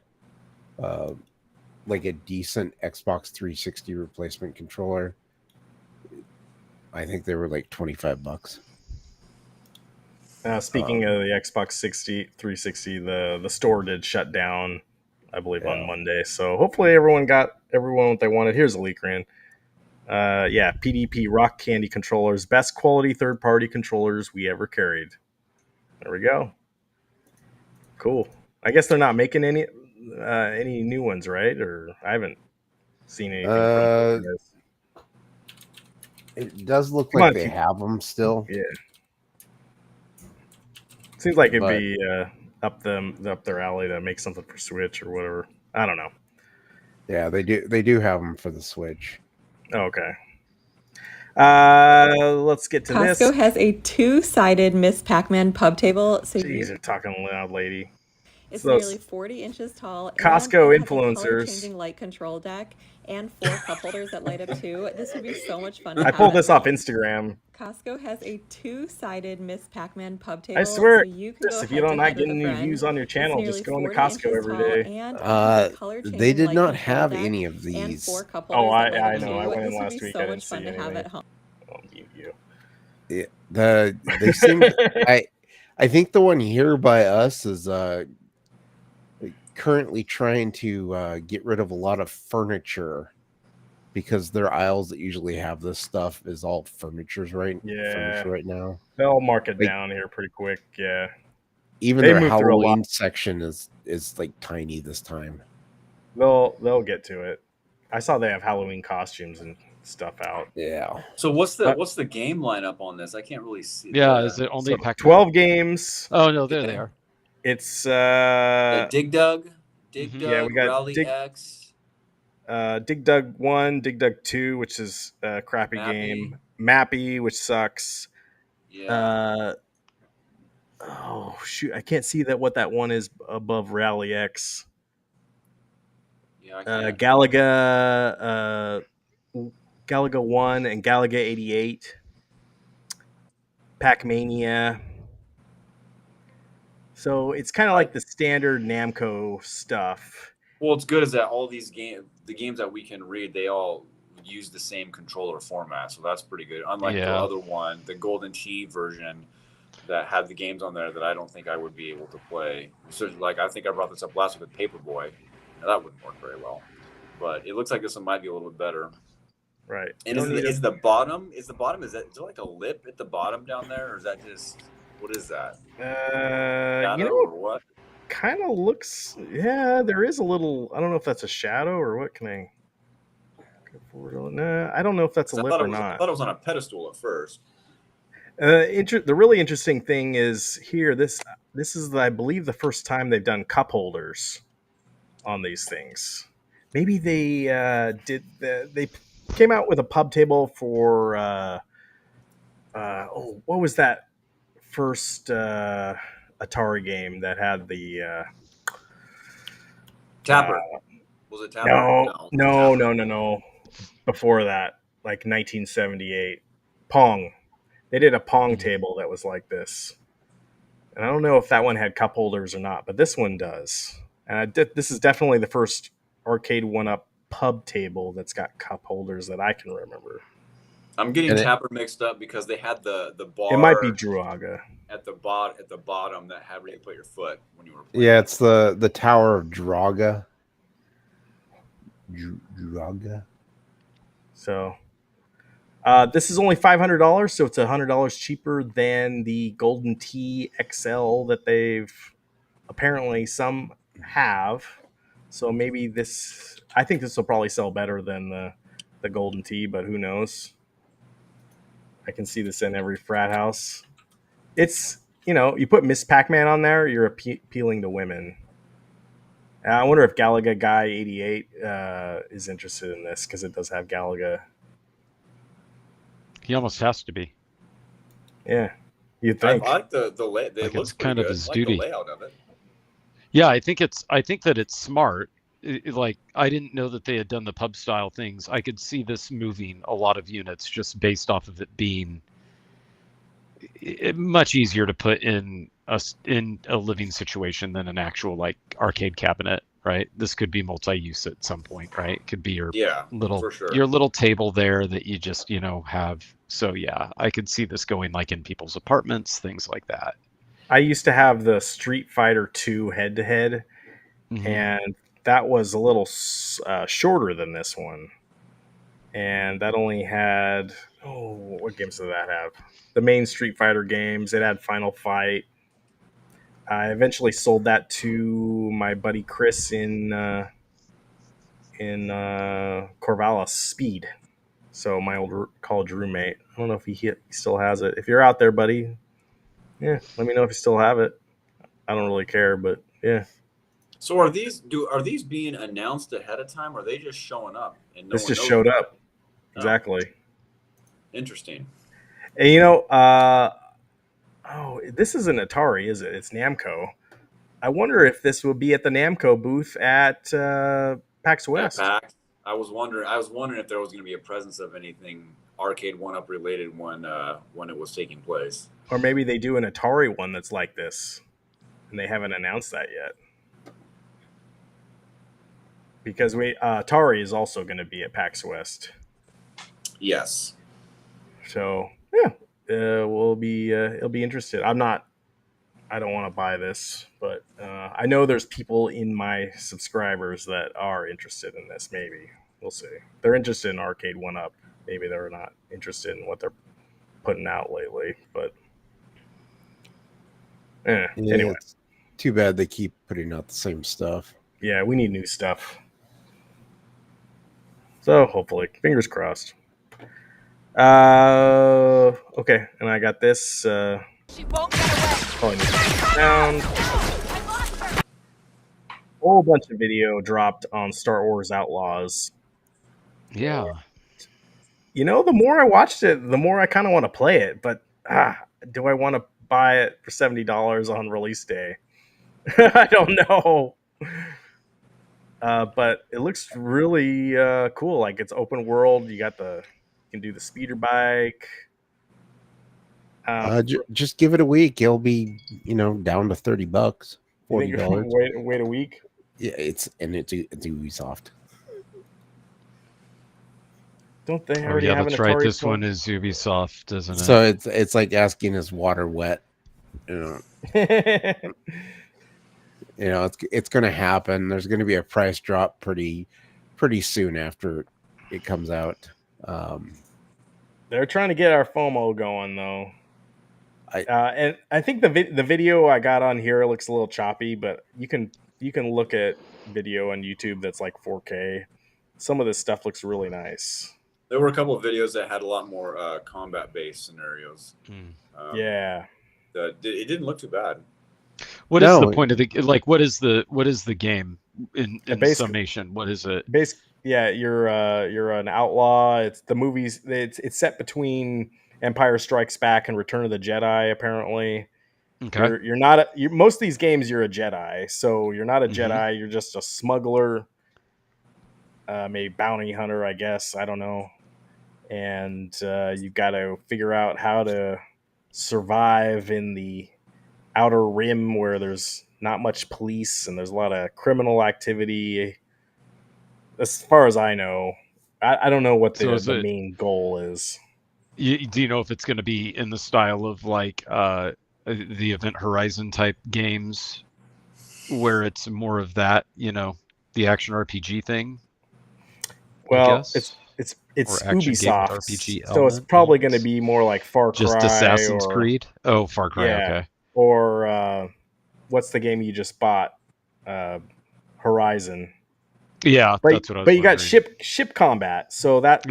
Speaker 2: like a decent Xbox 360 replacement controller, I think they were like $25.
Speaker 1: Speaking of the Xbox 360, the store did shut down I believe,
Speaker 2: Yeah.
Speaker 1: on Monday. So hopefully everyone got what they wanted. Here's a leak, Ran. PDP Rock Candy controllers, best quality third-party controllers we ever carried. There we go. Cool. I guess they're not making any new ones, right? Or I haven't seen anything from those guys.
Speaker 2: It does look
Speaker 1: Come
Speaker 2: like
Speaker 1: on,
Speaker 2: they have them still.
Speaker 1: Yeah. Seems like it'd
Speaker 2: But-
Speaker 1: be up their alley to make something for Switch or whatever. I don't know.
Speaker 2: Yeah, they do have them for the Switch.
Speaker 1: Okay. Let's get to this.
Speaker 7: Costco has a two-sided Miss Pac-Man pub table. So
Speaker 1: Jeez, you're talking loud, lady.
Speaker 7: it's
Speaker 1: So-
Speaker 7: nearly 40 inches tall.
Speaker 1: Costco
Speaker 7: and it has a
Speaker 1: influencers.
Speaker 7: color-changing light control deck and 4 cup holders that light up too. This would be so much fun. To
Speaker 1: I
Speaker 7: have
Speaker 1: pulled
Speaker 7: at
Speaker 1: this off
Speaker 7: home.
Speaker 1: Instagram.
Speaker 7: Costco has a two-sided Miss Pac-Man pub table.
Speaker 1: I swear,
Speaker 7: so you can go
Speaker 1: if you don't
Speaker 7: head-to-head
Speaker 1: like getting
Speaker 7: with a
Speaker 1: new
Speaker 7: friend.
Speaker 1: views on your
Speaker 7: It's
Speaker 1: channel,
Speaker 7: nearly
Speaker 1: just go into
Speaker 7: 40
Speaker 1: Costco
Speaker 7: inches
Speaker 1: every
Speaker 7: tall,
Speaker 1: day.
Speaker 7: and it has a color-changing
Speaker 2: They did
Speaker 7: light
Speaker 2: not
Speaker 7: control
Speaker 2: have
Speaker 7: deck
Speaker 2: any of
Speaker 7: and
Speaker 2: these.
Speaker 7: 4 cup
Speaker 1: Oh,
Speaker 7: holders that
Speaker 1: I
Speaker 7: light up
Speaker 1: know. I
Speaker 7: too.
Speaker 1: went in
Speaker 7: This would
Speaker 1: last
Speaker 7: be
Speaker 1: week.
Speaker 7: so
Speaker 1: I didn't
Speaker 7: much fun
Speaker 1: see
Speaker 7: to have
Speaker 1: anything.
Speaker 7: at home.
Speaker 1: I'll mute you.
Speaker 2: They seem. I think the one here by us is currently trying to get rid of a lot of furniture because their aisles that usually have this stuff is all furniture right now.
Speaker 1: They'll mark it
Speaker 2: Like-
Speaker 1: down here pretty quick. Yeah.
Speaker 2: Even
Speaker 1: They
Speaker 2: their
Speaker 1: moved through a lot.
Speaker 2: Halloween section is like tiny this time.
Speaker 1: They'll get to it. I saw they have Halloween costumes and stuff out.
Speaker 2: Yeah.
Speaker 3: So what's
Speaker 1: But-
Speaker 3: the game lineup on this? I can't really see.
Speaker 4: Yeah, is it only
Speaker 1: So
Speaker 4: Pac-Man?
Speaker 1: 12 games.
Speaker 4: Oh no, there they are.
Speaker 1: It's
Speaker 3: Dig Dug,
Speaker 4: Mhm.
Speaker 1: Yeah, we got
Speaker 3: Rally
Speaker 1: Dig-
Speaker 3: X.
Speaker 1: Dig Dug 1, Dig Dug 2, which is a crappy
Speaker 3: Mappy.
Speaker 1: game. Mappy, which sucks.
Speaker 3: Yeah.
Speaker 1: Oh shoot, I can't see what that one is above Rally X.
Speaker 3: Yeah. I can't.
Speaker 1: Galaga 1 and Galaga 88. Pac-Mania. So it's kind of like the standard Namco stuff.
Speaker 3: Well, it's good is that all these the games that we can read, they all use the same controller format, so that's pretty good. Unlike the
Speaker 4: Yeah.
Speaker 3: other one, the Golden Tee version, that had the games on there that I don't think I would be able to play. So, like, I think I brought this up last week with Paperboy. Now, that wouldn't work very well, but it looks like this one might be a little bit better.
Speaker 1: Right.
Speaker 3: And is the bottom? Is there like a lip at the bottom down there, or is that just what is that? Shadow
Speaker 1: you know,
Speaker 3: or what?
Speaker 1: kind of looks. Yeah, there is a little. I don't know if that's a shadow or what. Can I go forward? Nah, I don't know if that's a
Speaker 3: I
Speaker 1: lip
Speaker 3: thought
Speaker 1: or
Speaker 3: it was, I
Speaker 1: not.
Speaker 3: thought it was on a pedestal at first.
Speaker 1: The really interesting thing is here. This is, I believe, the first time they've done cup holders on these things. Maybe they they came out with a pub table for what was that first Atari game that had the
Speaker 3: Tapper. Was it Tapper?
Speaker 1: no. Before that, like 1978, Pong. They did a Pong table that was like this, and I don't know if that one had cup holders or not, but this one does. And this is definitely the first arcade one-up pub table that's got cup holders that I can remember.
Speaker 3: I'm getting
Speaker 2: And
Speaker 3: Tapper mixed up because they had the bar.
Speaker 1: It might be Druaga.
Speaker 3: at the bottom that had where you put your foot when you were playing.
Speaker 2: Yeah, it's the Tower of Draga. Draga.
Speaker 1: So this is only $500, so it's $100 cheaper than the Golden Tee XL that they've apparently some have. So maybe this, I think this will probably sell better than the Golden Tee, but who knows? I can see this in every frat house. It's, you put Miss Pac-Man on there, you're appealing to women. I wonder if Galaga Guy 88 is interested in this, because it does have Galaga.
Speaker 4: He almost has to be.
Speaker 1: Yeah, you'd
Speaker 3: I
Speaker 1: think.
Speaker 3: like the
Speaker 4: Like,
Speaker 3: it
Speaker 4: it's
Speaker 3: looks
Speaker 4: kind of
Speaker 3: good.
Speaker 4: his
Speaker 3: I like
Speaker 4: duty.
Speaker 3: the layout of it.
Speaker 4: Yeah, I think that it's smart. Like, I didn't know that they had done the pub style things. I could see this moving a lot of units just based off of it being much easier to put in a living situation than an actual like arcade cabinet, right? This could be multi-use at some point, right? It could be your
Speaker 3: Yeah,
Speaker 4: little
Speaker 3: for sure.
Speaker 4: your little table there that you just have. So yeah, I could see this going like in people's apartments, things like that.
Speaker 1: I used to have the Street Fighter 2 head-to-head,
Speaker 4: Mhm.
Speaker 1: and that was a little shorter than this one. And that only had, what games did that have? The main Street Fighter games. It had Final Fight. I eventually sold that to my buddy Chris in Corvallis Speed. So my old college roommate. I don't know if he still has it. If you're out there, buddy, yeah, let me know if you still have it. I don't really care, but yeah.
Speaker 3: So are these being announced ahead of time, or are they just showing up and
Speaker 1: This just showed up? Exactly.
Speaker 3: Interesting.
Speaker 1: And this isn't Atari, is it? It's Namco. I wonder if this will be at the Namco booth at PAX West.
Speaker 3: I was wondering if there was going to be a presence of anything Arcade 1-Up related when it was taking place.
Speaker 1: Or maybe they do an Atari one that's like this, and they haven't announced that yet. Because Atari is also going to be at PAX West.
Speaker 3: Yes.
Speaker 1: So yeah, it'll be interested. I don't want to buy this, but I know there's people in my subscribers that are interested in this. Maybe we'll see. They're interested in Arcade 1-Up. Maybe they're not interested in what they're putting out lately. But anyway,
Speaker 2: it's too bad they keep putting out the same stuff.
Speaker 1: Yeah, we need new stuff. So hopefully, fingers crossed. Okay, and I got this.
Speaker 6: She won't get away.
Speaker 1: Probably need to take it down. Whole bunch of video dropped on Star Wars Outlaws.
Speaker 4: Yeah.
Speaker 1: The more I watched it, the more I kind of want to play it. But do I want to buy it for $70 on release day? I don't know. But it looks really cool. Like it's open world. You can do the speeder bike.
Speaker 2: Just give it a week. It'll be, down to $30, $40.
Speaker 1: Wait a week.
Speaker 2: Yeah, it's Ubisoft.
Speaker 1: Don't they already have an
Speaker 4: that's
Speaker 1: Atari
Speaker 4: right. This
Speaker 1: phone?
Speaker 4: one is Ubisoft, isn't it?
Speaker 2: So it's like asking, is water wet? It's going to happen. There's going to be a price drop pretty soon after it comes out.
Speaker 1: They're trying to get our FOMO going, though. And I think the video I got on here looks a little choppy, but you can look at video on YouTube that's like 4K. Some of this stuff looks really nice.
Speaker 3: There were a couple of videos that had a lot more combat-based scenarios.
Speaker 1: Yeah,
Speaker 3: it didn't look too bad.
Speaker 4: What is the point of what is the game in summation? What is it?
Speaker 1: Yeah, you're an outlaw. It's the movies. It's set between Empire Strikes Back and Return of the Jedi. Apparently,
Speaker 4: okay.
Speaker 1: You're not. Most of these games, you're a Jedi. So you're not a Jedi. You're just a smuggler, maybe bounty hunter, I guess. I don't know. And you got to figure out how to survive in the Outer Rim, where there's not much police and there's a lot of criminal activity. As far as I know, I don't know what the main goal is.
Speaker 4: Do you know if it's going to be in the style of like the Event Horizon type games, where it's more of that, the action RPG thing?
Speaker 1: Well, it's Ubisoft, RPG so it's probably going to be more like Far Cry,
Speaker 4: just Assassin's Creed. Oh, Far Cry. Yeah. Okay.
Speaker 1: Or what's the game you just bought? Horizon.
Speaker 4: Yeah, that's what I was.
Speaker 1: But you got ship combat, so that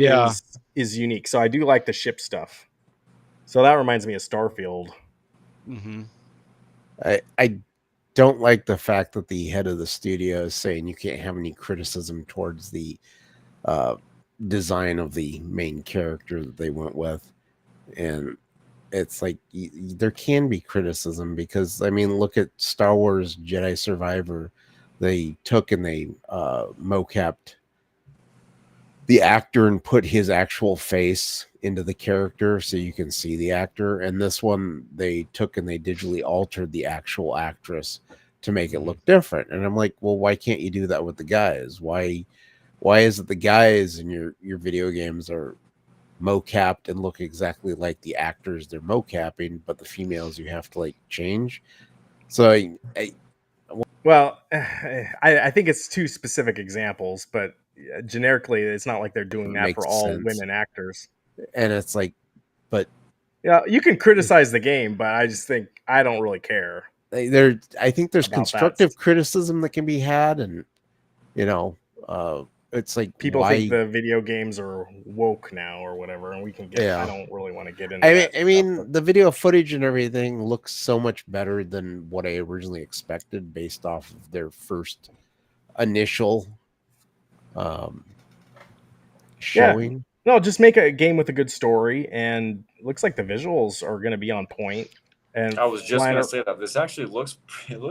Speaker 1: is unique. So I do like the ship stuff. So that reminds me of Starfield.
Speaker 4: Mm-hmm.
Speaker 2: I don't like the fact that the head of the studio is saying you can't have any criticism towards the design of the main character that they went with, and it's like there can be criticism because look at Star Wars Jedi Survivor. They took and they mocapped the actor and put his actual face into the character so you can see the actor. And this one, they took and they digitally altered the actual actress to make it look different. And I'm like, well, why can't you do that with the guys? Why is it the guys in your video games are mocapped and look exactly like the actors they're mocapping, but the females you have to change? So
Speaker 1: Well, I think it's two specific examples, but generically, it's not like they're doing that for
Speaker 2: Makes
Speaker 1: all
Speaker 2: sense.
Speaker 1: women actors.
Speaker 2: And it's like, but
Speaker 1: Yeah, you can criticize the game, but I just think I don't really care.
Speaker 2: I think there's
Speaker 1: About
Speaker 2: constructive
Speaker 1: that.
Speaker 2: criticism that can be had, and it's like,
Speaker 1: People
Speaker 2: why?
Speaker 1: think the video games are woke now or whatever, and we can get.
Speaker 2: Yeah.
Speaker 1: I don't really want to get into
Speaker 2: I
Speaker 1: that.
Speaker 2: mean,
Speaker 1: stuff,
Speaker 2: the video footage and everything looks so much better than what I originally expected based off of their first initial showing.
Speaker 1: No, just make a game with a good story, and looks like the visuals are going to be on point. And
Speaker 3: I was just going to say that this actually looks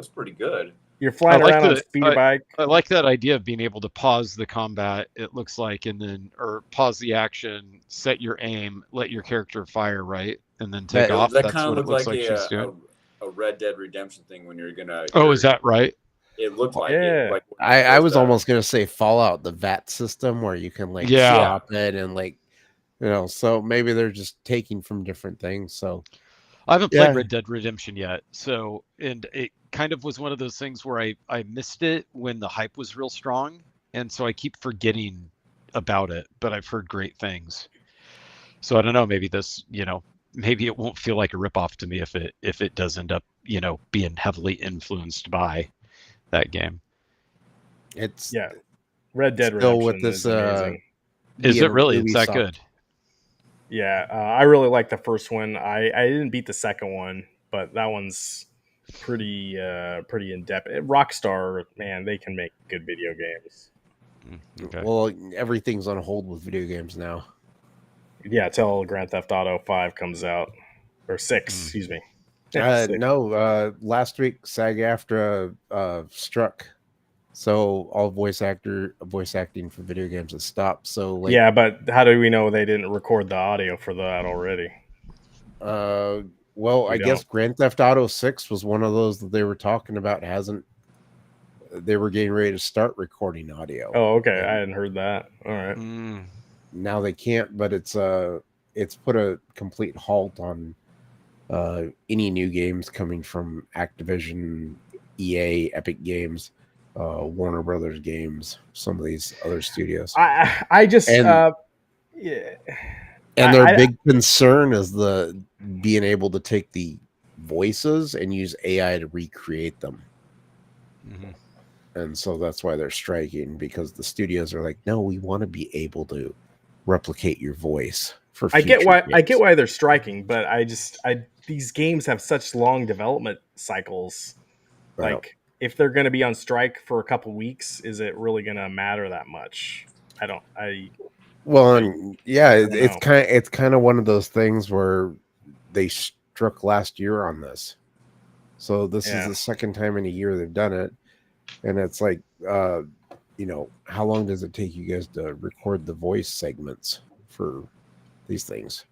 Speaker 3: pretty good.
Speaker 1: You're flying
Speaker 4: like
Speaker 1: around on a speeder bike.
Speaker 4: I like that idea of being able to pause the combat, it looks like, and then, or pause the action, set your aim, let your character fire, right? And then take off.
Speaker 3: That
Speaker 4: That's
Speaker 3: kind of
Speaker 4: what it
Speaker 3: looked
Speaker 4: looks
Speaker 3: like
Speaker 4: she's doing.
Speaker 3: a Red Dead Redemption thing when you're going to...
Speaker 4: Oh, is that right?
Speaker 3: It looked like
Speaker 1: Yeah.
Speaker 3: it. Like
Speaker 2: I was almost going to say Fallout, the VAT system where you can like stop it and like, so maybe they're just taking from different things. So
Speaker 4: I haven't played Red Dead Redemption yet. So, and it kind of was one of those things where I missed it when the hype was real strong. And so I keep forgetting about it, but I've heard great things. So I don't know, maybe this, maybe it won't feel like a ripoff to me if it does end up, being heavily influenced by that game.
Speaker 2: It's
Speaker 1: Red Dead
Speaker 2: still
Speaker 1: Redemption
Speaker 2: with this.
Speaker 1: is amazing.
Speaker 4: Is it really? It's that good?
Speaker 1: Yeah, I really like the first one. I didn't beat the second one, but that one's pretty in depth. Rockstar, man, they can make good video games.
Speaker 4: Okay.
Speaker 2: Well, everything's on hold with video games now.
Speaker 1: Yeah, till Grand Theft Auto 5 comes out, or 6, excuse me.
Speaker 2: No, last week SAG-AFTRA struck, so all voice acting for video games has stopped. So
Speaker 1: yeah, but how do we know they didn't record the audio for that already?
Speaker 2: Well, I guess Grand Theft Auto 6 was one of those that they were talking about. They were getting ready to start recording audio.
Speaker 1: Oh, okay, I hadn't heard that. All right.
Speaker 2: Now they can't, but it's put a complete halt on any new games coming from Activision, EA, Epic Games, Warner Brothers Games, some of these other studios.
Speaker 1: I just yeah.
Speaker 2: And their big concern is the being able to take the voices and use AI to recreate them. And so that's why they're striking, because the studios are like, no, we want to be able to replicate your voice for
Speaker 1: I get why they're striking, but these games have such long development cycles. Like, if they're going to be on strike for a couple weeks, is it really going to matter that much?
Speaker 2: It's kind of one of those things where they struck last year on this. So this is the second time in a year they've done it. And it's like, how long does it take you guys to record the voice segments for these things?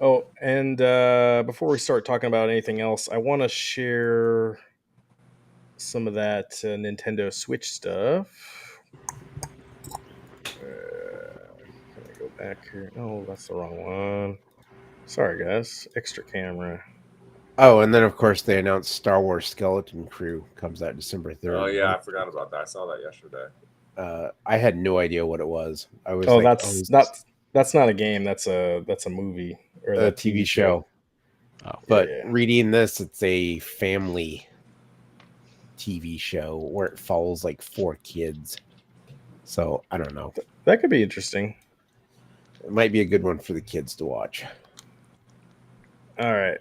Speaker 1: Oh, and before we start talking about anything else, I want to share some of that Nintendo Switch stuff. Can I go back here? Oh, that's the wrong one. Sorry, guys. Extra camera.
Speaker 2: Oh, and then of course they announced Star Wars Skeleton Crew comes out December 3rd.
Speaker 3: Oh yeah, I forgot about that. I saw that yesterday.
Speaker 2: I had no idea what it was. I was
Speaker 1: that's not a game. That's a movie or
Speaker 2: a TV show.
Speaker 4: Oh,
Speaker 2: but reading this, it's a family TV show where it follows like 4 kids. So I don't know.
Speaker 1: That could be interesting.
Speaker 2: It might be a good one for the kids to watch.
Speaker 1: All right.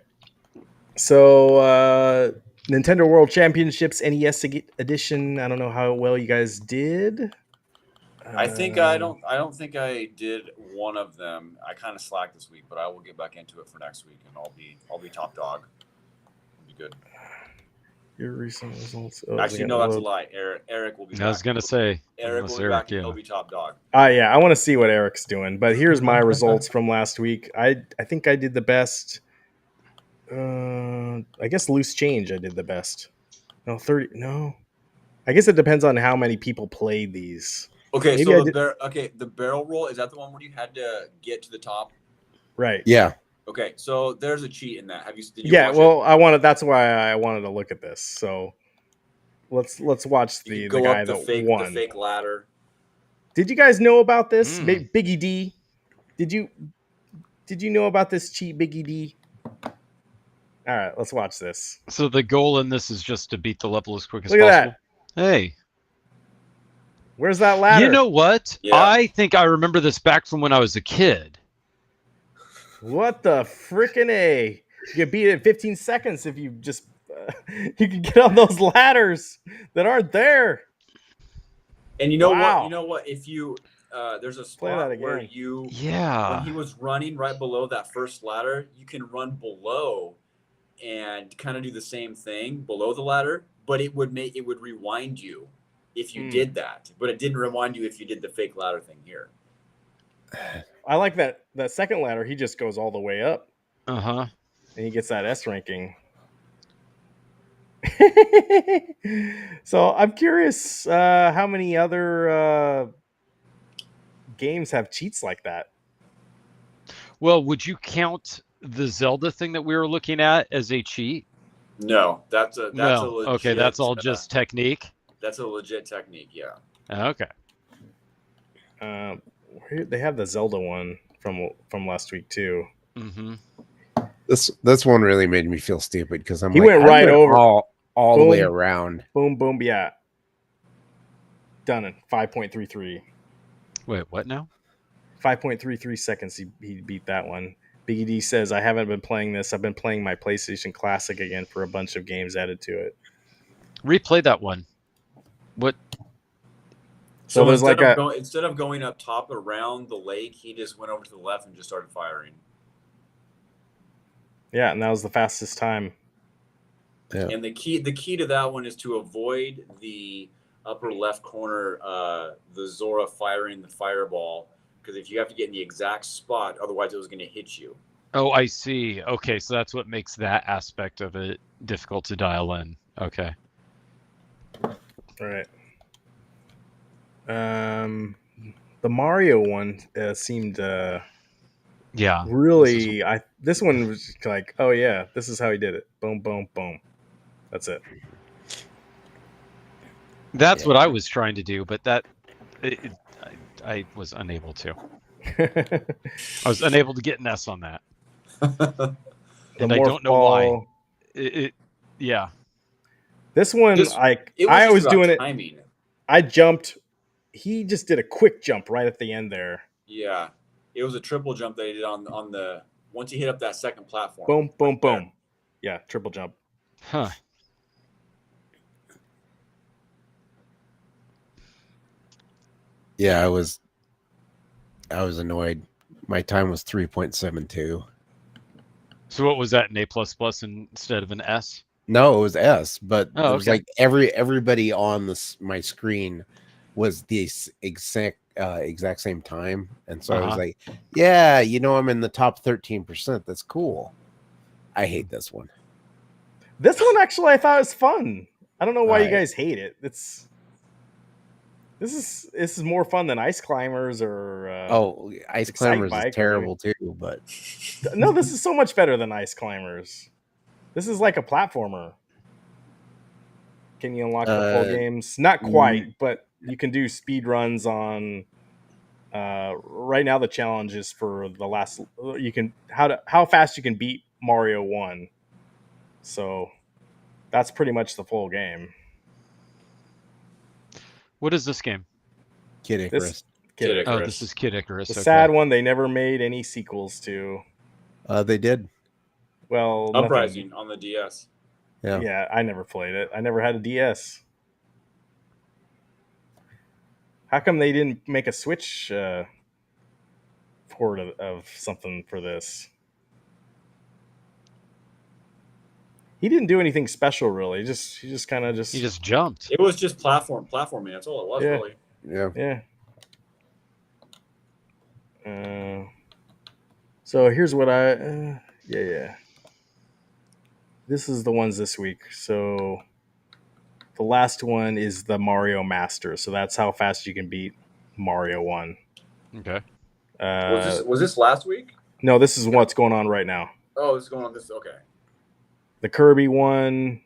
Speaker 1: So Nintendo World Championships NES edition. I don't know how well you guys did.
Speaker 3: I don't think I did one of them. I kind of slacked this week, but I will get back into it for next week, and I'll be top dog. It'll be good.
Speaker 1: Your recent results.
Speaker 3: Actually, no, that's a lie. Eric will be back.
Speaker 4: I was gonna say
Speaker 3: Eric will be back, and he'll be top dog.
Speaker 1: Yeah, I want to see what Eric's doing. But here's my results from last week. I think I did the best. I guess loose change I did the best. No, 30. No. I guess it depends on how many people played these.
Speaker 3: Okay, maybe so the barrel roll, is that the one where you had to get to the top?
Speaker 1: Right.
Speaker 2: Yeah.
Speaker 3: Okay, so there's a cheat in that. Did you
Speaker 1: watch it? I wanted. That's why I wanted to look at this. So Let's watch
Speaker 3: You
Speaker 1: the
Speaker 3: go
Speaker 1: guy
Speaker 3: up the
Speaker 1: that won.
Speaker 3: fake ladder.
Speaker 1: Did you guys know about this?
Speaker 4: Mm.
Speaker 1: Biggie D? Did you know about this cheat, Biggie D? All right, let's watch this.
Speaker 4: So the goal in this is just to beat the level as quick as
Speaker 1: Look at
Speaker 4: possible.
Speaker 1: that.
Speaker 4: Hey,
Speaker 1: Where's that ladder?
Speaker 4: you know what?
Speaker 3: Yeah.
Speaker 4: I think I remember this back from when I was a kid.
Speaker 1: What the frickin' A? You can beat it in 15 seconds if you just you can get on those ladders that aren't there.
Speaker 3: And you know
Speaker 1: Wow.
Speaker 3: what? You know what? If you there's a
Speaker 1: Play that
Speaker 3: spot where
Speaker 1: again.
Speaker 3: you when
Speaker 4: Yeah.
Speaker 3: he was running right below that first ladder, you can run below and kind of do the same thing below the ladder, but it would rewind you if you did that. But it didn't rewind you if you did the fake ladder thing here.
Speaker 1: I like that second ladder. He just goes all the way up
Speaker 4: Uh-huh.
Speaker 1: and he gets that S ranking. So I'm curious how many other games have cheats like that.
Speaker 4: Well, would you count the Zelda thing that we were looking at as a cheat?
Speaker 3: No, that's a legit,
Speaker 4: okay, that's all just technique.
Speaker 3: That's a legit technique, yeah.
Speaker 4: Okay.
Speaker 1: They have the Zelda one from last week too.
Speaker 4: Mm-hmm.
Speaker 2: This one really made me feel stupid because
Speaker 1: He went right over
Speaker 2: all
Speaker 1: boom,
Speaker 2: the way around.
Speaker 1: Boom, boom, yeah. Done in 5.33.
Speaker 4: Wait, what now?
Speaker 1: 5.33 seconds. He beat that one. Biggie D says, "I haven't been playing this. I've been playing my PlayStation Classic again for a bunch of games added to it."
Speaker 4: Replay that one. What?
Speaker 1: So there's like
Speaker 3: instead of going up top around the lake, he just went over to the left and just started firing.
Speaker 1: Yeah, and that was the fastest time.
Speaker 2: Yeah.
Speaker 3: And the key to that one is to avoid the upper left corner, the Zora firing the fireball, because if you have to get in the exact spot, otherwise it was going to hit you.
Speaker 4: Oh, I see. Okay, so that's what makes that aspect of it difficult to dial in. Okay.
Speaker 1: All right. The Mario one seemed
Speaker 4: Yeah.
Speaker 1: really. This one was like, oh yeah, this is how he did it. Boom, boom, boom. That's it.
Speaker 4: That's what I was trying to do, but I was unable to. I was unable to get an S on that, and I don't know why. Yeah.
Speaker 1: This one, I was doing
Speaker 3: timing.
Speaker 1: it. I jumped. He just did a quick jump right at the end there.
Speaker 3: Yeah, it was a triple jump that he did on the once he hit up that second platform.
Speaker 1: Boom, boom, boom. Yeah, triple jump.
Speaker 4: Huh.
Speaker 2: Yeah, I was annoyed. My time was 3.72.
Speaker 4: So what was that, an A++ instead of an S?
Speaker 2: No, it was S, but it was
Speaker 4: okay.
Speaker 2: like everybody on my screen was the exact same time, and so I was like, yeah, I'm in the top 13%. That's cool. I hate this one.
Speaker 1: This one actually I thought was fun. I don't know why you guys hate it. This is more fun than Ice Climbers or
Speaker 2: Ice Climbers is terrible too, but
Speaker 1: no, this is so much better than Ice Climbers. This is like a platformer. Can you unlock the full games? Not quite, but you can do speed runs on. Right now, the challenge is for the last. You can how fast you can beat Mario 1. So that's pretty much the full game.
Speaker 4: What is this game?
Speaker 2: Kid Icarus.
Speaker 1: Kid Icarus.
Speaker 4: Oh, this is Kid Icarus.
Speaker 1: The sad one they never made any sequels to.
Speaker 2: They did.
Speaker 1: Well,
Speaker 3: Uprising on the DS.
Speaker 1: Yeah, I never played it. I never had a DS. How come they didn't make a Switch port of something for this? He didn't do anything special, really. He just kind of
Speaker 4: He just jumped.
Speaker 3: It was just platforming. That's all it was, really.
Speaker 2: Yeah.
Speaker 1: So here's what This is the ones this week. So the last one is the Mario Master. So that's how fast you can beat Mario 1.
Speaker 4: Okay.
Speaker 3: Was this last week?
Speaker 1: No, this is what's going on right now.
Speaker 3: Oh, this is going on this. Okay.
Speaker 1: The Kirby one,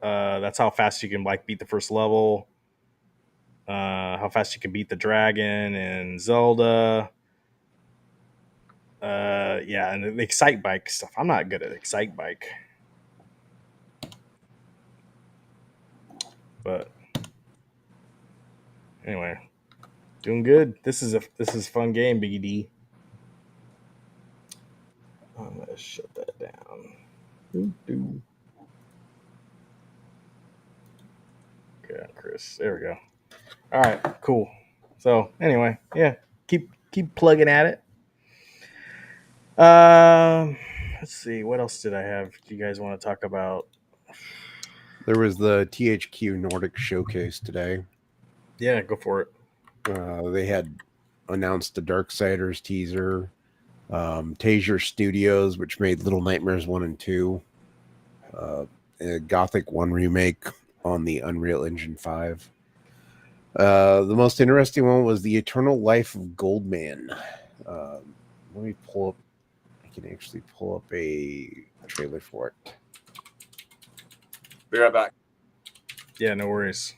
Speaker 1: That's how fast you can like beat the first level. How fast you can beat the dragon in Zelda. Yeah, and the Excite Bike stuff. I'm not good at Excite Bike, but anyway, doing good. This is a fun game, Biggie D. I'm gonna shut that down. Doo-doo. Okay, Chris. There we go. All right, cool. So anyway, yeah, keep plugging at it. Let's see. What else did I have? Do you guys want to talk about?
Speaker 2: There was the THQ Nordic showcase today.
Speaker 1: Yeah, go for it.
Speaker 2: They had announced the Darksiders teaser, Taser Studios, which made Little Nightmares 1 and 2, a Gothic 1 remake on the Unreal Engine 5. The most interesting one was The Eternal Life of Goldman. Let me pull up. I can actually pull up a trailer for it.
Speaker 3: Be right back.
Speaker 1: Yeah, no worries.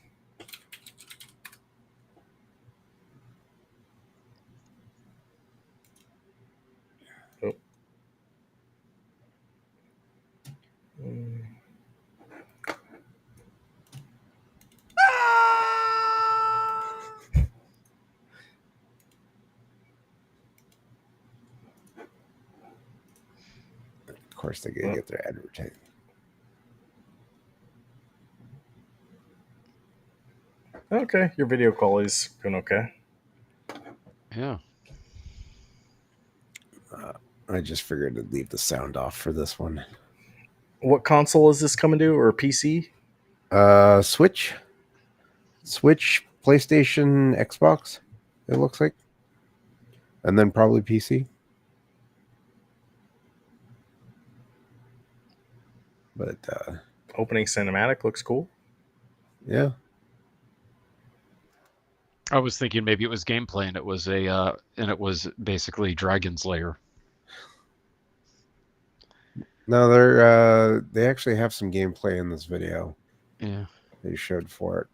Speaker 1: Oh.
Speaker 2: Of course, they gotta get their advertising.
Speaker 1: Okay, your video quality's going okay.
Speaker 4: Yeah.
Speaker 2: I just figured I'd leave the sound off for this one.
Speaker 1: What console is this coming to, or PC?
Speaker 2: Switch, PlayStation, Xbox. It looks like, and then probably PC. But
Speaker 1: Opening cinematic looks cool.
Speaker 2: yeah,
Speaker 4: I was thinking maybe it was gameplay and it was basically Dragon's Lair.
Speaker 2: no, they actually have some gameplay in this video.
Speaker 4: Yeah.
Speaker 2: They showed for it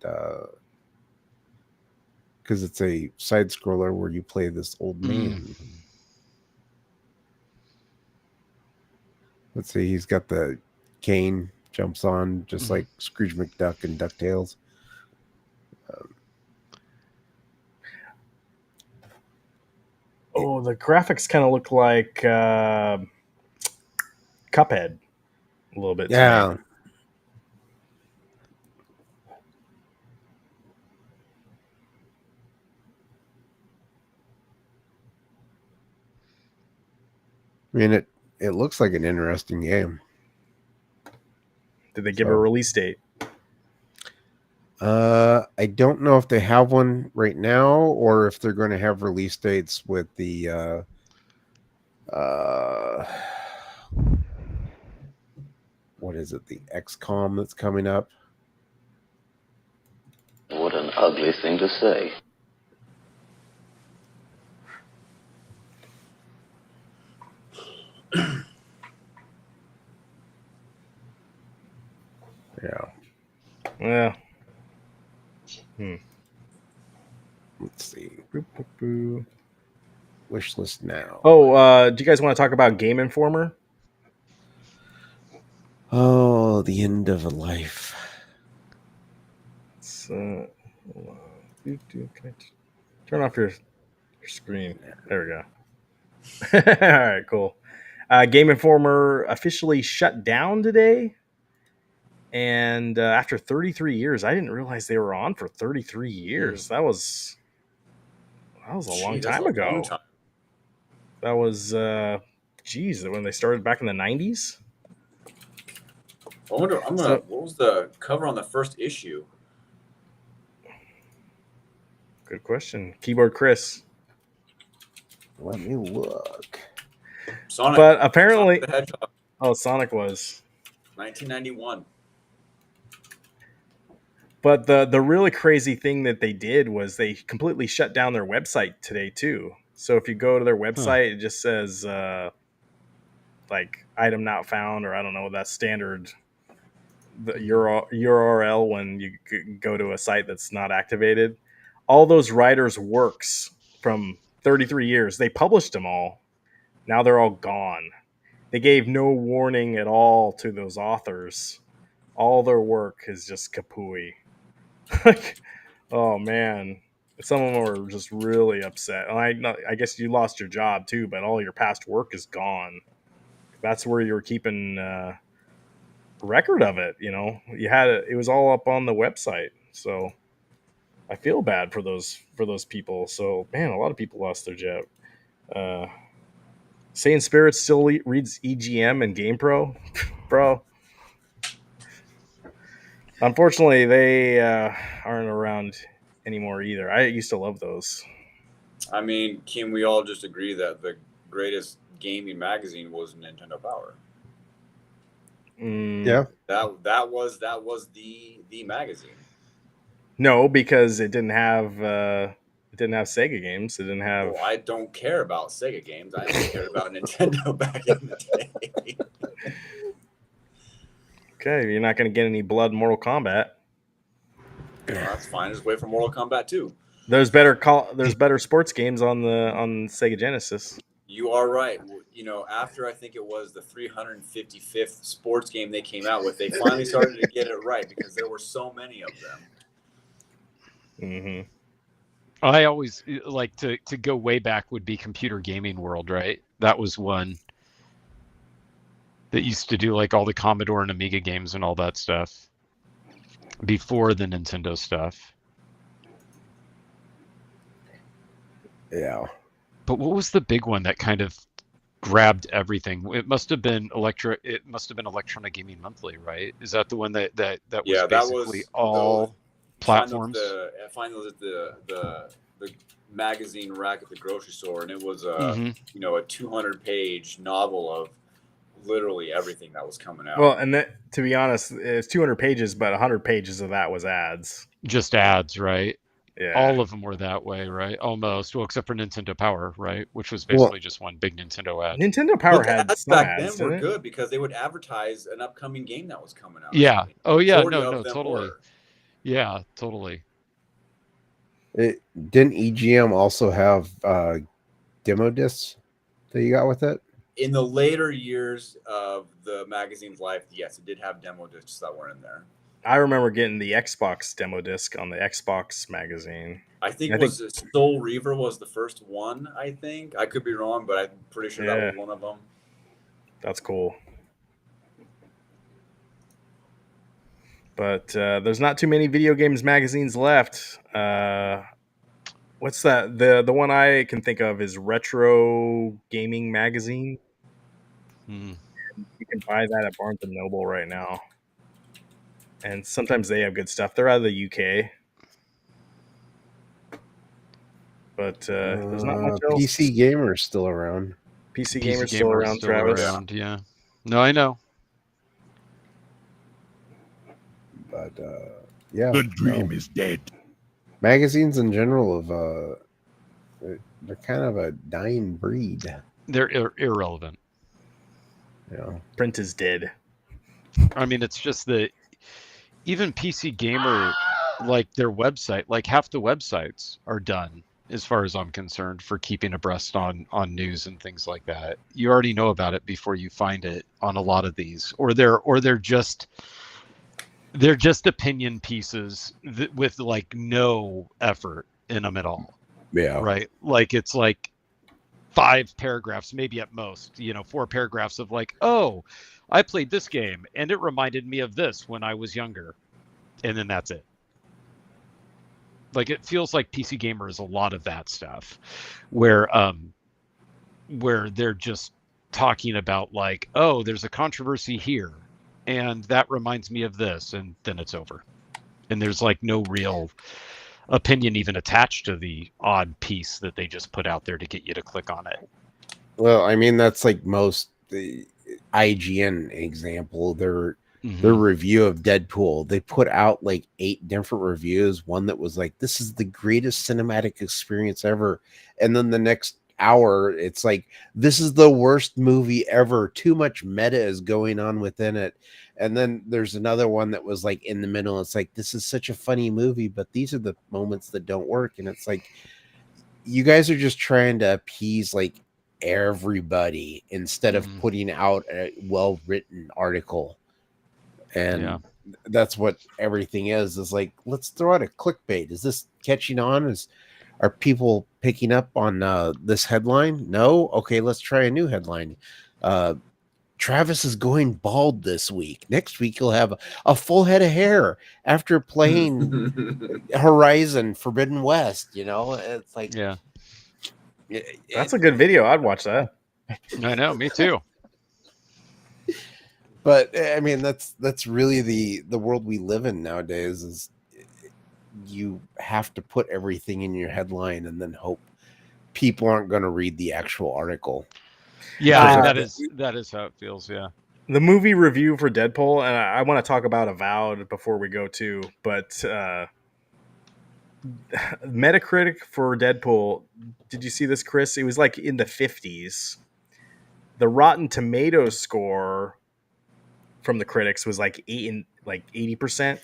Speaker 2: because it's a side scroller where you play this old man. Let's see, he's got the cane, jumps on just like Scrooge McDuck and DuckTales.
Speaker 1: Oh, the graphics kind of look like Cuphead a little bit.
Speaker 2: Yeah. I mean, it looks like an interesting game.
Speaker 1: Did they give a release date?
Speaker 2: I don't know if they have one right now or if they're going to have release dates with the what is it? The XCOM that's coming up.
Speaker 8: What an ugly thing to say.
Speaker 2: Yeah.
Speaker 1: Yeah.
Speaker 2: Let's see.
Speaker 1: Boo.
Speaker 2: Wish list now.
Speaker 1: Oh, do you guys want to talk about Game Informer?
Speaker 2: Oh, the end of a life.
Speaker 1: Hold on. Can I turn off your screen? There we go. All right, cool. Game Informer officially shut down today. And after 33 years, I didn't realize they were on for 33 years. That was a long time ago. That was, when they started back in the 90s.
Speaker 3: I wonder, what was the cover on the first issue?
Speaker 1: Good question. Keyboard Chris.
Speaker 2: Let me look.
Speaker 3: Sonic.
Speaker 1: But apparently,
Speaker 3: Sonic the Hedgehog.
Speaker 1: Oh, Sonic was
Speaker 3: 1991.
Speaker 1: But the really crazy thing that they did was they completely shut down their website today too. So if you go to their website, it just says like item not found, or I don't know, that standard the URL when you go to a site that's not activated. All those writers' works from 33 years, they published them all. Now they're all gone. They gave no warning at all to those authors. All their work is just kapooey. Oh man, some of them were just really upset. I guess you lost your job too, but all your past work is gone. That's where you were keeping record of it. You had it was all up on the website. So I feel bad for those people. So man, a lot of people lost their job. Saiyan Spirit still reads EGM and GamePro, bro. Unfortunately, they aren't around anymore either. I used to love those.
Speaker 3: I mean, can we all just agree that the greatest gaming magazine was Nintendo Power?
Speaker 2: Yeah.
Speaker 3: That was the magazine.
Speaker 1: No, because it didn't have Sega games. It didn't have.
Speaker 3: Well, I don't care about Sega games. I only cared about Nintendo back in the day.
Speaker 1: Okay, you're not going to get any blood Mortal Kombat.
Speaker 3: That's fine. Just wait for Mortal Kombat 2.
Speaker 1: There's better sports games on Sega Genesis.
Speaker 3: You are right. After I think it was the 355th sports game they came out with, they finally started to get it right because there were so many of them.
Speaker 1: Mm-hmm.
Speaker 4: I always like to go way back would be Computer Gaming World, right? That was one that used to do like all the Commodore and Amiga games and all that stuff before the Nintendo stuff.
Speaker 2: Yeah.
Speaker 4: But what was the big one that kind of grabbed everything? It must have been Electronic Gaming Monthly, right? Is that the one that was basically all platforms?
Speaker 3: Find those at the magazine rack at the grocery store, and it was a 200-page novel of literally everything that was coming out.
Speaker 1: Well, and to be honest, it's 200 pages, but 100 pages of that was ads.
Speaker 4: Just ads, right?
Speaker 1: Yeah.
Speaker 4: All of them were that way, right? Almost. Well, except for Nintendo Power, right? Which was basically just one big Nintendo ad.
Speaker 1: Nintendo Power had
Speaker 3: ads
Speaker 1: some
Speaker 3: back
Speaker 1: ads,
Speaker 3: then were
Speaker 1: didn't it?
Speaker 3: good because they would advertise an upcoming game that was coming out.
Speaker 4: Yeah. Oh, yeah.
Speaker 3: Majority
Speaker 4: No,
Speaker 3: of them
Speaker 4: totally.
Speaker 3: were.
Speaker 4: Yeah, totally.
Speaker 2: Didn't EGM also have demo discs that you got with it?
Speaker 3: In the later years of the magazine's life, yes, it did have demo discs that were in there.
Speaker 1: I remember getting the Xbox demo disc on the Xbox magazine.
Speaker 3: I think Soul Reaver was the first one, I think. I could be wrong, but I'm pretty sure that was one of them.
Speaker 1: That's cool. But there's not too many video games magazines left. What's that? The one I can think of is Retro Gaming Magazine.
Speaker 4: Hmm.
Speaker 1: You can buy that at Barnes & Noble right now. And sometimes they have good stuff. They're out of the UK. But there's not much else.
Speaker 2: PC Gamer's still around.
Speaker 1: PC Gamer's still around, Travis.
Speaker 4: Yeah. No, I know.
Speaker 2: But yeah.
Speaker 6: The dream is dead.
Speaker 2: Magazines in general they're kind of a dying breed.
Speaker 4: They're irrelevant.
Speaker 2: Yeah.
Speaker 1: Print is dead.
Speaker 4: I mean, it's just that even PC Gamer, like their website, like half the websites are done, as far as I'm concerned, for keeping abreast on news and things like that. You already know about it before you find it on a lot of these, or they're just opinion pieces with like no effort in them at all.
Speaker 2: Yeah.
Speaker 4: Right. Like it's like 5 paragraphs, maybe at most, 4 paragraphs of like, oh, I played this game and it reminded me of this when I was younger. And then that's it. Like it feels like PC Gamer is a lot of that stuff where they're just talking about like, oh, there's a controversy here and that reminds me of this, and then it's over. And there's like no real opinion even attached to the odd piece that they just put out there to get you to click on it.
Speaker 2: Well, I mean, that's like most the IGN example. Their review of Deadpool, they put out like 8 different reviews. One that was like, this is the greatest cinematic experience ever. And then the next hour, it's like, this is the worst movie ever. Too much meta is going on within it. And then there's another one that was like in the middle. It's like, this is such a funny movie, but these are the moments that don't work. And it's like, you guys are just trying to appease like everybody instead of putting out a well-written article. And that's what everything is like, let's throw out a clickbait. Is this catching on? Are people picking up on this headline? No? Okay, let's try a new headline. Travis is going bald this week. Next week he'll have a full head of hair after playing Horizon Forbidden West. It's like,
Speaker 1: that's a good video. I'd watch that.
Speaker 4: I know, me too.
Speaker 2: But I mean, that's really the world we live in nowadays. Is you have to put everything in your headline and then hope people aren't going to read the actual article.
Speaker 4: Yeah, that is how it feels. Yeah.
Speaker 1: The movie review for Deadpool, and I want to talk about Avowed before we go too, but Metacritic for Deadpool. Did you see this, Chris? It was like in the 50s. The Rotten Tomatoes score from the critics was like 80%.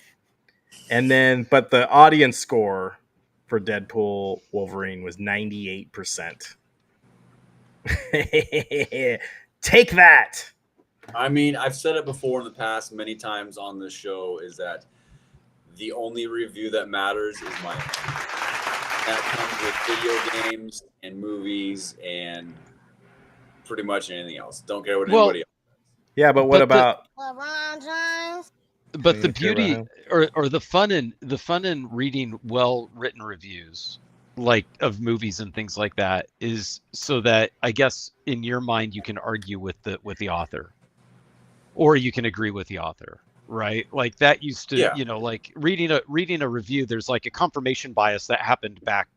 Speaker 1: And then, but the audience score for Deadpool Wolverine was 98%. Take that.
Speaker 3: I mean, I've said it before in the past many times on this show, is that the only review that matters is mine. That comes with video games and movies and pretty much anything else. Don't care what anybody else says.
Speaker 1: Yeah, but what about
Speaker 9: LeBron James?
Speaker 4: But the beauty or the fun in reading well-written reviews like of movies and things like that is so that I guess in your mind you can argue with the author, or you can agree with the author, right? Like that used to, like reading a review, there's like a confirmation bias that happened back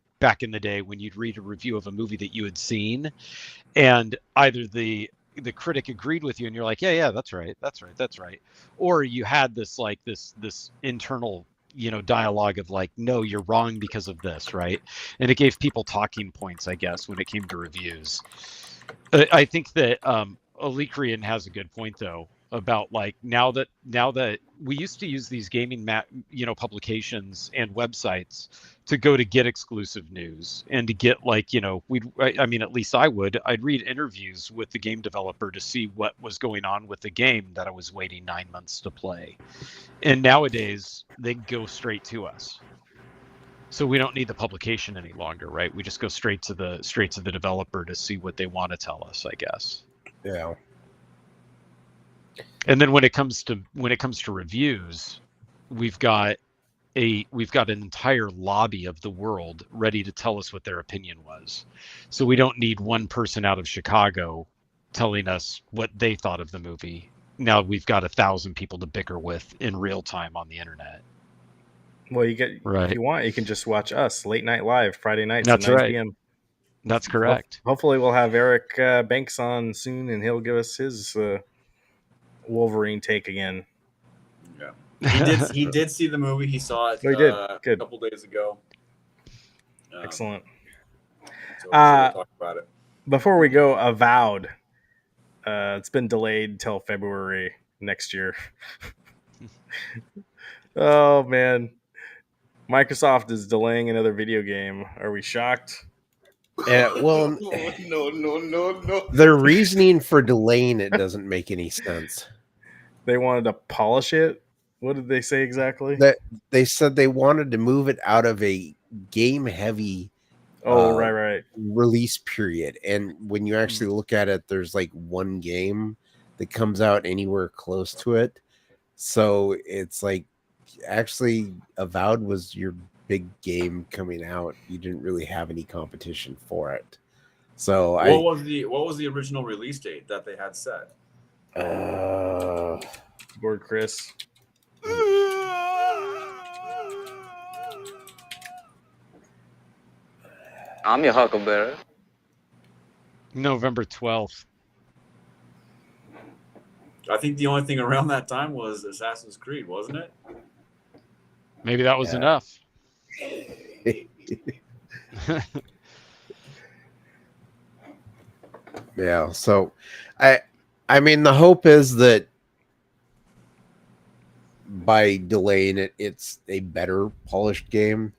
Speaker 4: in the day when you'd read a review of a movie that you had seen, and either the critic agreed with you and you're like, yeah, that's right, or you had this like this internal dialogue of like, no, you're wrong because of this, right? And it gave people talking points, I guess, when it came to reviews. I think that Alikrian has a good point though about like now that we used to use these gaming publications and websites to go to get exclusive news and to get like I mean at least I'd read interviews with the game developer to see what was going on with the game that I was waiting 9 months to play, and nowadays they go straight to us, so we don't need the publication any longer, right? We just go straight to the developer to see what they want to tell us, I guess.
Speaker 2: Yeah.
Speaker 4: And then when it comes to reviews, we've got an entire lobby of the world ready to tell us what their opinion was. So we don't need one person out of Chicago telling us what they thought of the movie. Now we've got 1,000 people to bicker with in real time on the internet.
Speaker 1: Well, if you want, you can just watch us late night live Friday nights
Speaker 4: That's
Speaker 1: at 9
Speaker 4: right.
Speaker 1: p.m.
Speaker 4: That's correct.
Speaker 1: Hopefully we'll have Eric Banks on soon, and he'll give us his Wolverine take again.
Speaker 3: Yeah, he did see the movie. He saw it a couple days ago.
Speaker 1: Excellent.
Speaker 3: So we'll talk about it.
Speaker 1: Before we go, Avowed. It's been delayed till February next year. Oh man, Microsoft is delaying another video game. Are we shocked?
Speaker 2: Well,
Speaker 3: no.
Speaker 2: Their reasoning for delaying it doesn't make any sense.
Speaker 1: They wanted to polish it. What did they say exactly?
Speaker 2: That they said they wanted to move it out of a game-heavy
Speaker 1: right
Speaker 2: release period. And when you actually look at it, there's like one game that comes out anywhere close to it. So it's like, actually, Avowed was your big game coming out. You didn't really have any competition for it. So
Speaker 3: what was the original release date that they had set?
Speaker 1: Board Chris.
Speaker 8: I'm your huckleberry.
Speaker 4: November 12th.
Speaker 3: I think the only thing around that time was Assassin's Creed, wasn't it?
Speaker 4: Maybe that was enough.
Speaker 2: Yeah. So, I mean, the hope is that by delaying it, it's a better polished game.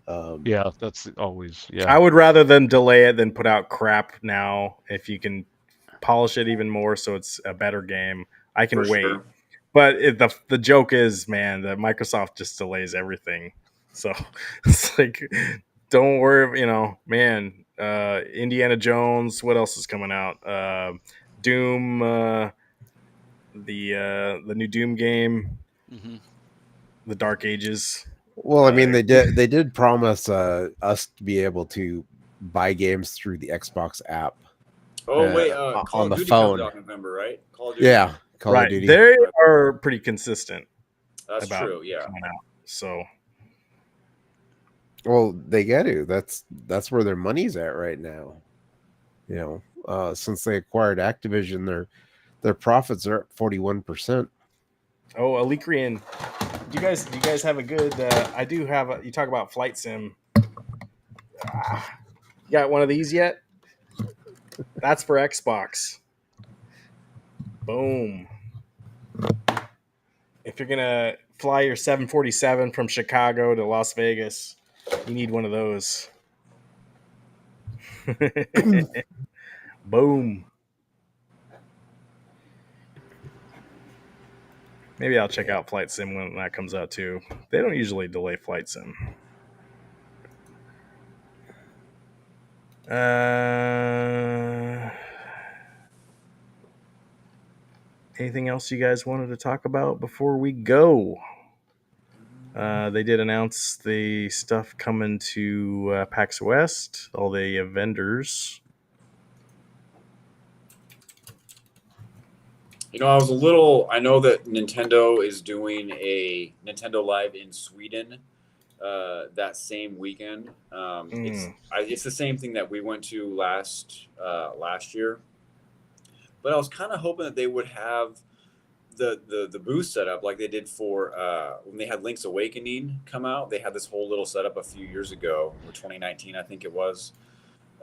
Speaker 4: Yeah, that's always
Speaker 1: I would rather them delay it than put out crap now. If you can polish it even more so it's a better game, I can
Speaker 3: For
Speaker 1: wait.
Speaker 3: sure.
Speaker 1: But the joke is, man, that Microsoft just delays everything. So it's like, don't worry, man. Indiana Jones. What else is coming out? Doom. The new Doom game,
Speaker 4: Mm-hmm.
Speaker 1: the Dark Ages.
Speaker 2: Well, I mean, they did promise us to be able to buy games through the Xbox app
Speaker 3: Oh wait, Call
Speaker 2: on
Speaker 3: of
Speaker 2: the
Speaker 3: Duty comes
Speaker 2: phone.
Speaker 3: out in November, right? Call of Duty.
Speaker 2: Yeah, Call of
Speaker 1: Right,
Speaker 2: Duty.
Speaker 1: they are pretty consistent
Speaker 3: That's
Speaker 1: about
Speaker 3: true. Yeah.
Speaker 1: coming out. So
Speaker 2: Well, they get to. That's where their money's at right now. Since they acquired Activision, their profits are at 41%.
Speaker 1: oh, Alicrian, do you guys have a good? I do have. You talk about flight sim. You got one of these yet? That's for Xbox. Boom. If you're gonna fly your 747 from Chicago to Las Vegas, you need one of those. Boom. Maybe I'll check out Flight Sim when that comes out too. They don't usually delay Flight Sim. Anything else you guys wanted to talk about before we go? They did announce the stuff coming to PAX West, all the vendors.
Speaker 3: I know that Nintendo is doing a Nintendo Live in Sweden that same weekend. It's the same thing that we went to last year, but I was kind of hoping that they would have the booth set up like they did for when they had Link's Awakening come out. They had this whole little setup a few years ago, or 2019, I think it was,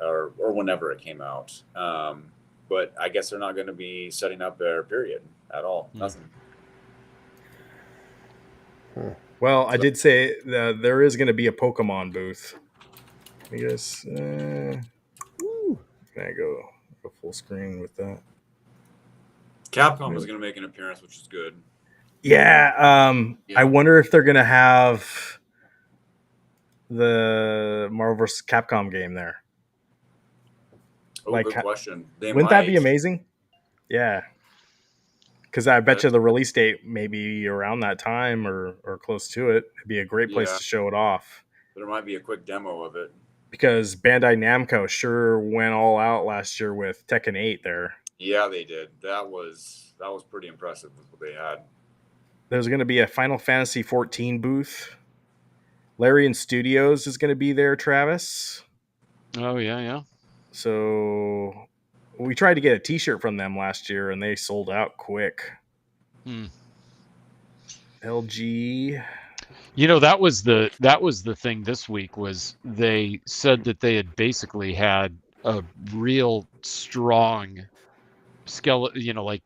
Speaker 3: or whenever it came out. But I guess they're not going to be setting up their period at all. Nothing.
Speaker 1: Well, I did say there is going to be a Pokemon booth. I guess. Can I go full screen with that?
Speaker 3: Capcom is going to make an appearance, which is good.
Speaker 1: Yeah. I wonder if they're going to have the Marvel vs. Capcom game there.
Speaker 3: Oh, good question.
Speaker 1: Wouldn't that be amazing? Yeah. Because I bet you the release date may be around that time or close to it. It'd be a great place to show it off.
Speaker 3: There might be a quick demo of it.
Speaker 1: Because Bandai Namco sure went all out last year with Tekken 8 there.
Speaker 3: Yeah, they did. That was pretty impressive with what they had.
Speaker 1: There's going to be a Final Fantasy 14 booth. Larian Studios is going to be there, Travis.
Speaker 4: Oh, yeah.
Speaker 1: So we tried to get a t-shirt from them last year and they sold out quick. LG.
Speaker 4: That was the thing this week was they said that they had basically had a real strong skeleton, like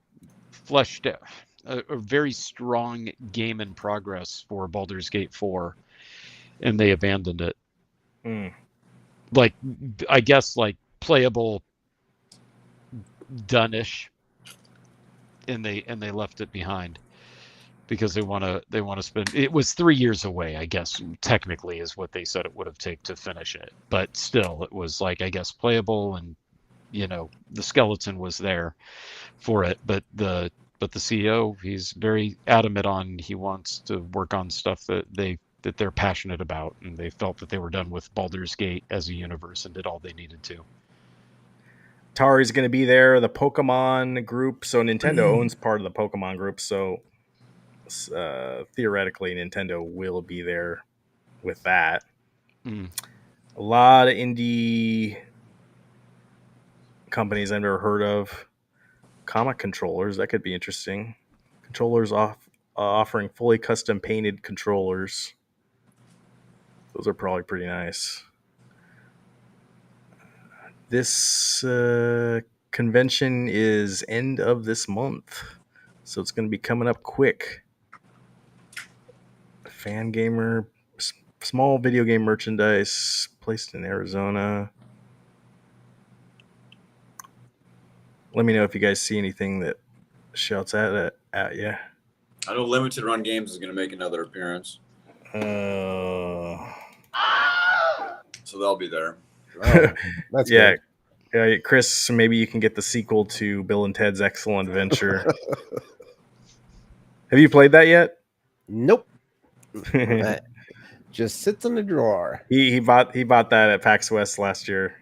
Speaker 4: fleshed out, a very strong game in progress for Baldur's Gate 4, and they abandoned it. Like, I guess, like playable, done-ish, and they left it behind because they want to spend. It was 3 years away, I guess, technically is what they said it would have taken to finish it, but still, it was like, I guess, playable, and the skeleton was there for it, but the CEO, he's very adamant on he wants to work on stuff that they're passionate about, and they felt that they were done with Baldur's Gate as a universe and did all they needed to.
Speaker 1: Atari's going to be there, the Pokemon group. So Nintendo owns part of the Pokemon group. So theoretically, Nintendo will be there with that. A lot of indie companies I've never heard of. Comic controllers, that could be interesting. Controllers offering fully custom painted controllers. Those are probably pretty nice. This convention is end of this month, so it's going to be coming up quick. Fan gamer, small video game merchandise placed in Arizona. Let me know if you guys see anything that shouts at you.
Speaker 3: I know Limited Run Games is going to make another appearance, so they'll be there.
Speaker 2: Oh, that's
Speaker 1: yeah.
Speaker 2: good.
Speaker 1: Chris, maybe you can get the sequel to Bill and Ted's Excellent Adventure. Have you played that yet?
Speaker 2: Nope. That just sits in the drawer.
Speaker 1: He bought that at PAX West last year.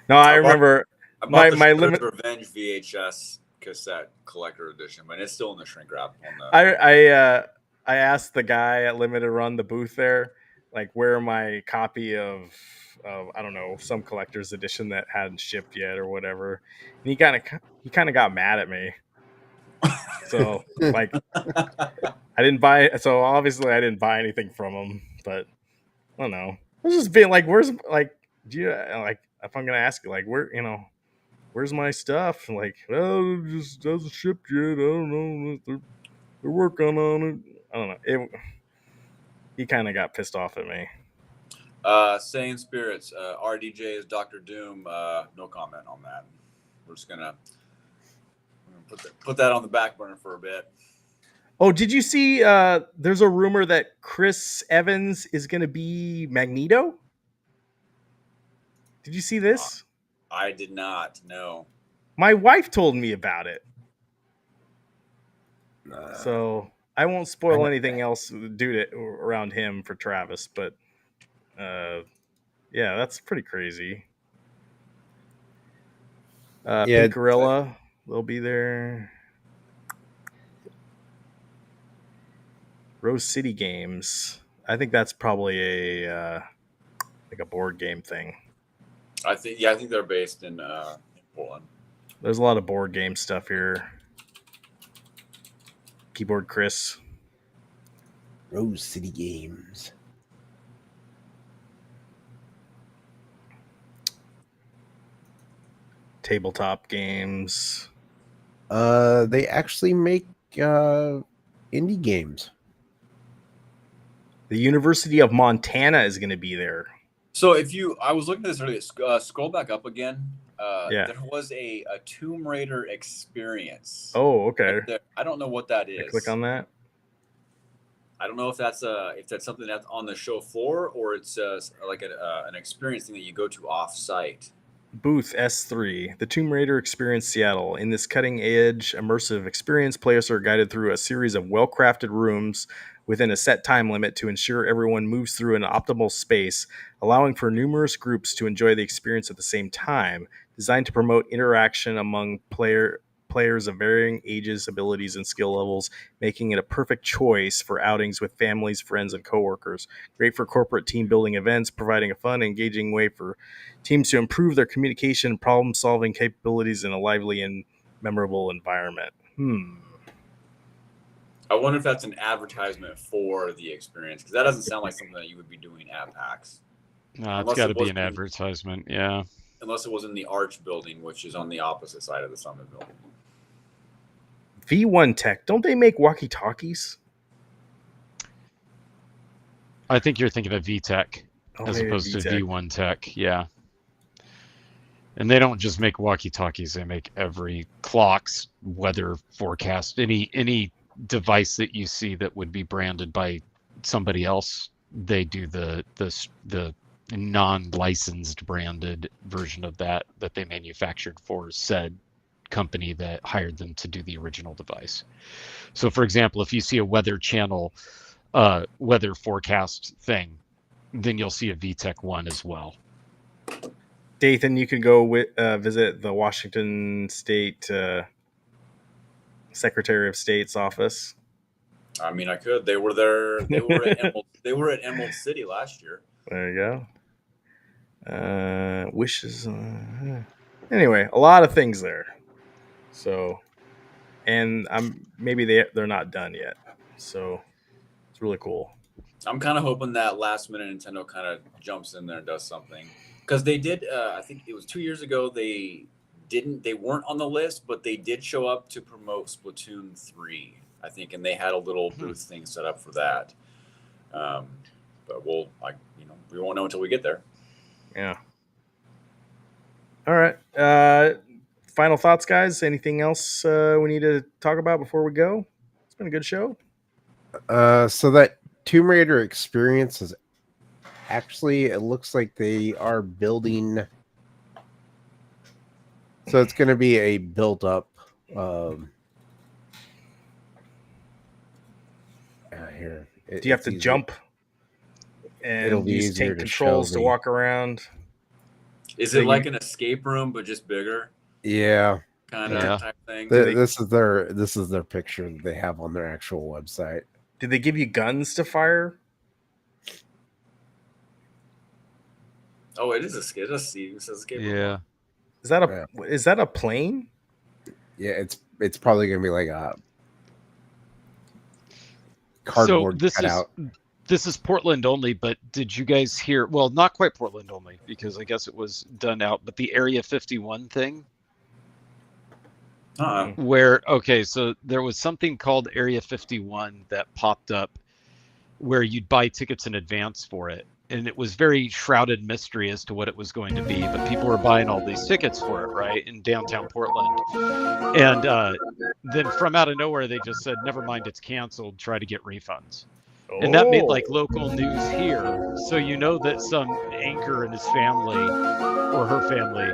Speaker 1: No, I remember
Speaker 3: I bought the
Speaker 1: my
Speaker 3: Shredder's
Speaker 1: limit.
Speaker 3: Revenge VHS cassette collector edition, but it's still in the shrink wrap.
Speaker 1: I asked the guy at Limited Run, the booth there, like where my copy of I don't know, some collector's edition that hadn't shipped yet or whatever, and he kind of got mad at me. So like I didn't buy, so obviously I didn't buy anything from him, but I don't know. I was just being like, where's, like, do you, like, if I'm gonna ask you, like, where's my stuff? Like, oh, it just doesn't ship yet. I don't know. They're working on it. I don't know. He kind of got pissed off at me.
Speaker 3: Saiyan Spirits, RDJ is Dr. Doom. No comment on that. We're just gonna put that on the back burner for a bit.
Speaker 1: Oh, did you see? There's a rumor that Chris Evans is going to be Magneto. Did you see this?
Speaker 3: I did not. No.
Speaker 1: My wife told me about it. So I won't spoil anything else around him for Travis, but yeah, that's pretty crazy. Pink Gorilla, they'll be there. Rose City Games. I think that's probably a board game thing.
Speaker 3: I think they're based in Portland.
Speaker 1: There's a lot of board game stuff here. Keyboard Chris.
Speaker 2: Rose City Games.
Speaker 1: Tabletop games.
Speaker 2: They actually make indie games.
Speaker 1: The University of Montana is going to be there.
Speaker 3: So I was looking at this earlier. Scroll back up again.
Speaker 1: Yeah.
Speaker 3: There was a Tomb Raider experience.
Speaker 1: Oh, okay.
Speaker 3: I don't know what that is.
Speaker 1: Click on that.
Speaker 3: I don't know if that's something that's on the show floor or it's like an experience thing that you go to off site.
Speaker 1: Booth S3, the Tomb Raider Experience Seattle. In this cutting-edge, immersive experience, players are guided through a series of well-crafted rooms within a set time limit to ensure everyone moves through an optimal space, allowing for numerous groups to enjoy the experience at the same time. Designed to promote interaction among players of varying ages, abilities, and skill levels, making it a perfect choice for outings with families, friends, and coworkers. Great for corporate team-building events, providing a fun, engaging way for teams to improve their communication and problem-solving capabilities in a lively and memorable environment.
Speaker 3: I wonder if that's an advertisement for the experience, because that doesn't sound like something that you would be doing at PAX.
Speaker 4: No, it's got to be an advertisement, yeah.
Speaker 3: Unless it was in the Arch building, which is on the opposite side of the Summit building.
Speaker 1: V1 Tech, don't they make walkie-talkies?
Speaker 4: I think you're thinking of VTech as opposed
Speaker 1: VTech.
Speaker 4: to V1 Tech, yeah. And they don't just make walkie-talkies; they make every clocks, weather forecast, any device that you see that would be branded by somebody else. They do the non-licensed branded version of that they manufactured for said company that hired them to do the original device. So, for example, if you see a Weather Channel weather forecast thing, then you'll see a VTech one as well.
Speaker 1: Dathan, you could go visit the Washington State Secretary of State's office.
Speaker 3: I mean, I could. They were there. They were at Emerald City last year.
Speaker 1: There you go. Wishes. Anyway, a lot of things there. So, and maybe they're not done yet. So it's really cool.
Speaker 3: I'm kind of hoping that last minute Nintendo kind of jumps in there and does something, because they did. I think it was 2 years ago. They they weren't on the list, but they did show up to promote Splatoon 3, I think, and they had a little booth thing set up for that. But we won't know until we get there.
Speaker 1: Yeah. All right. Final thoughts, guys. Anything else we need to talk about before we go? It's been a good show.
Speaker 2: So that Tomb Raider experience is actually, it looks like they are building. So it's going to be a built up. Here.
Speaker 1: Do you have to jump and use tank controls to walk around?
Speaker 3: Is it like an escape room but just bigger?
Speaker 2: Yeah.
Speaker 3: Kind of type thing.
Speaker 2: This is their picture that they have on their actual website.
Speaker 1: Did they give you guns to fire?
Speaker 3: Oh, it is a skate. It says escape room.
Speaker 4: Yeah.
Speaker 1: Is that a plane?
Speaker 2: Yeah, it's probably gonna be like a cardboard cutout.
Speaker 4: This is Portland only, but did you guys hear? Well, not quite Portland only, because I guess it was done out, but the Area 51 thing. So there was something called Area 51 that popped up where you'd buy tickets in advance for it. And it was very shrouded mystery as to what it was going to be, but people were buying all these tickets for it, right, in downtown Portland. And then from out of nowhere, they just said, never mind, it's canceled, try to get refunds. And that made like local news here. So you know that some anchor and his family or her family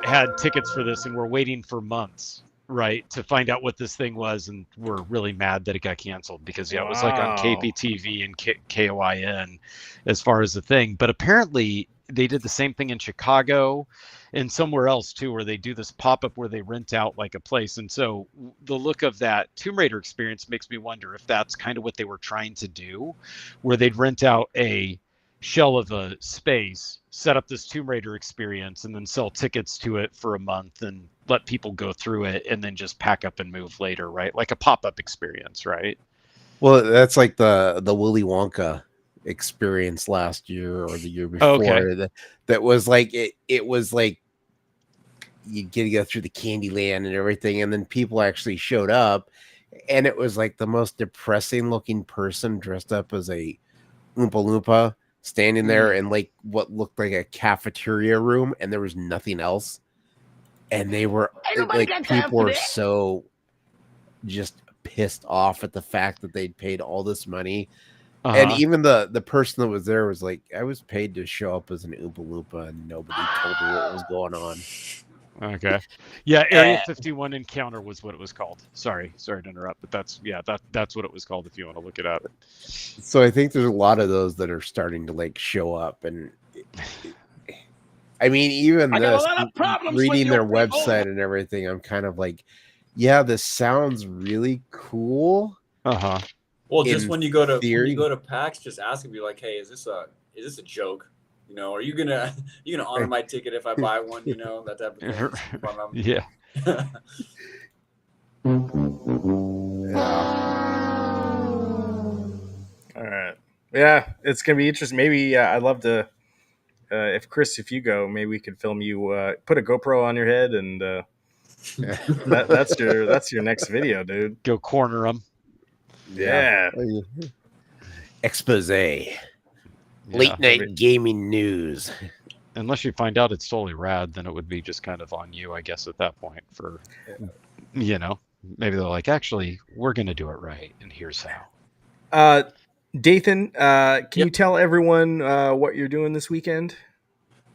Speaker 4: had tickets for this and were waiting for months, right, to find out what this thing was, and were really mad that it got canceled because it was like on KPTV and KOIN as far as the thing. But apparently they did the same thing in Chicago and somewhere else too, where they do this pop-up where they rent out like a place. And so the look of that Tomb Raider experience makes me wonder if that's kind of what they were trying to do, where they'd rent out a shell of a space, set up this Tomb Raider experience, and then sell tickets to it for a month and let people go through it and then just pack up and move later, right? Like a pop-up experience, right?
Speaker 2: Well, that's like the Willy Wonka experience last year or the year before.
Speaker 4: Okay.
Speaker 2: That was like it was like you get to go through the candy land and everything, and then people actually showed up, and it was like the most depressing looking person dressed up as a Oompa Loompa standing there in like what looked like a cafeteria room, and there was nothing else. And they were like, people were so just pissed off at the fact that they'd paid all this money. And even the person that was there was like, I was paid to show up as an Oompa Loompa, and nobody told me what was going on.
Speaker 4: Okay. Yeah, Area 51 Encounter was what it was called. Sorry to interrupt, but that's what it was called if you want to look it up.
Speaker 2: So I think there's a lot of those that are starting to like show up, and I mean, even this, reading their website and everything, I'm kind of like, yeah, this sounds really cool.
Speaker 3: Well, just when you go to PAX, just ask and be like, hey, is this a joke? You know, are you gonna honor my ticket if I buy one? You know, that type of thing.
Speaker 4: Yeah.
Speaker 1: All right. Yeah, it's gonna be interesting. Maybe I'd love to. If you go, maybe we could film you. Put a GoPro on your head, and that's your next video, dude.
Speaker 4: Go corner them.
Speaker 1: Yeah.
Speaker 2: Expose. Late night gaming news.
Speaker 4: Unless you find out it's totally rad, then it would be just kind of on you, I guess, at that point. For maybe they're like, actually, we're gonna do it right, and here's how.
Speaker 1: Dathan, can you tell everyone what you're doing this weekend?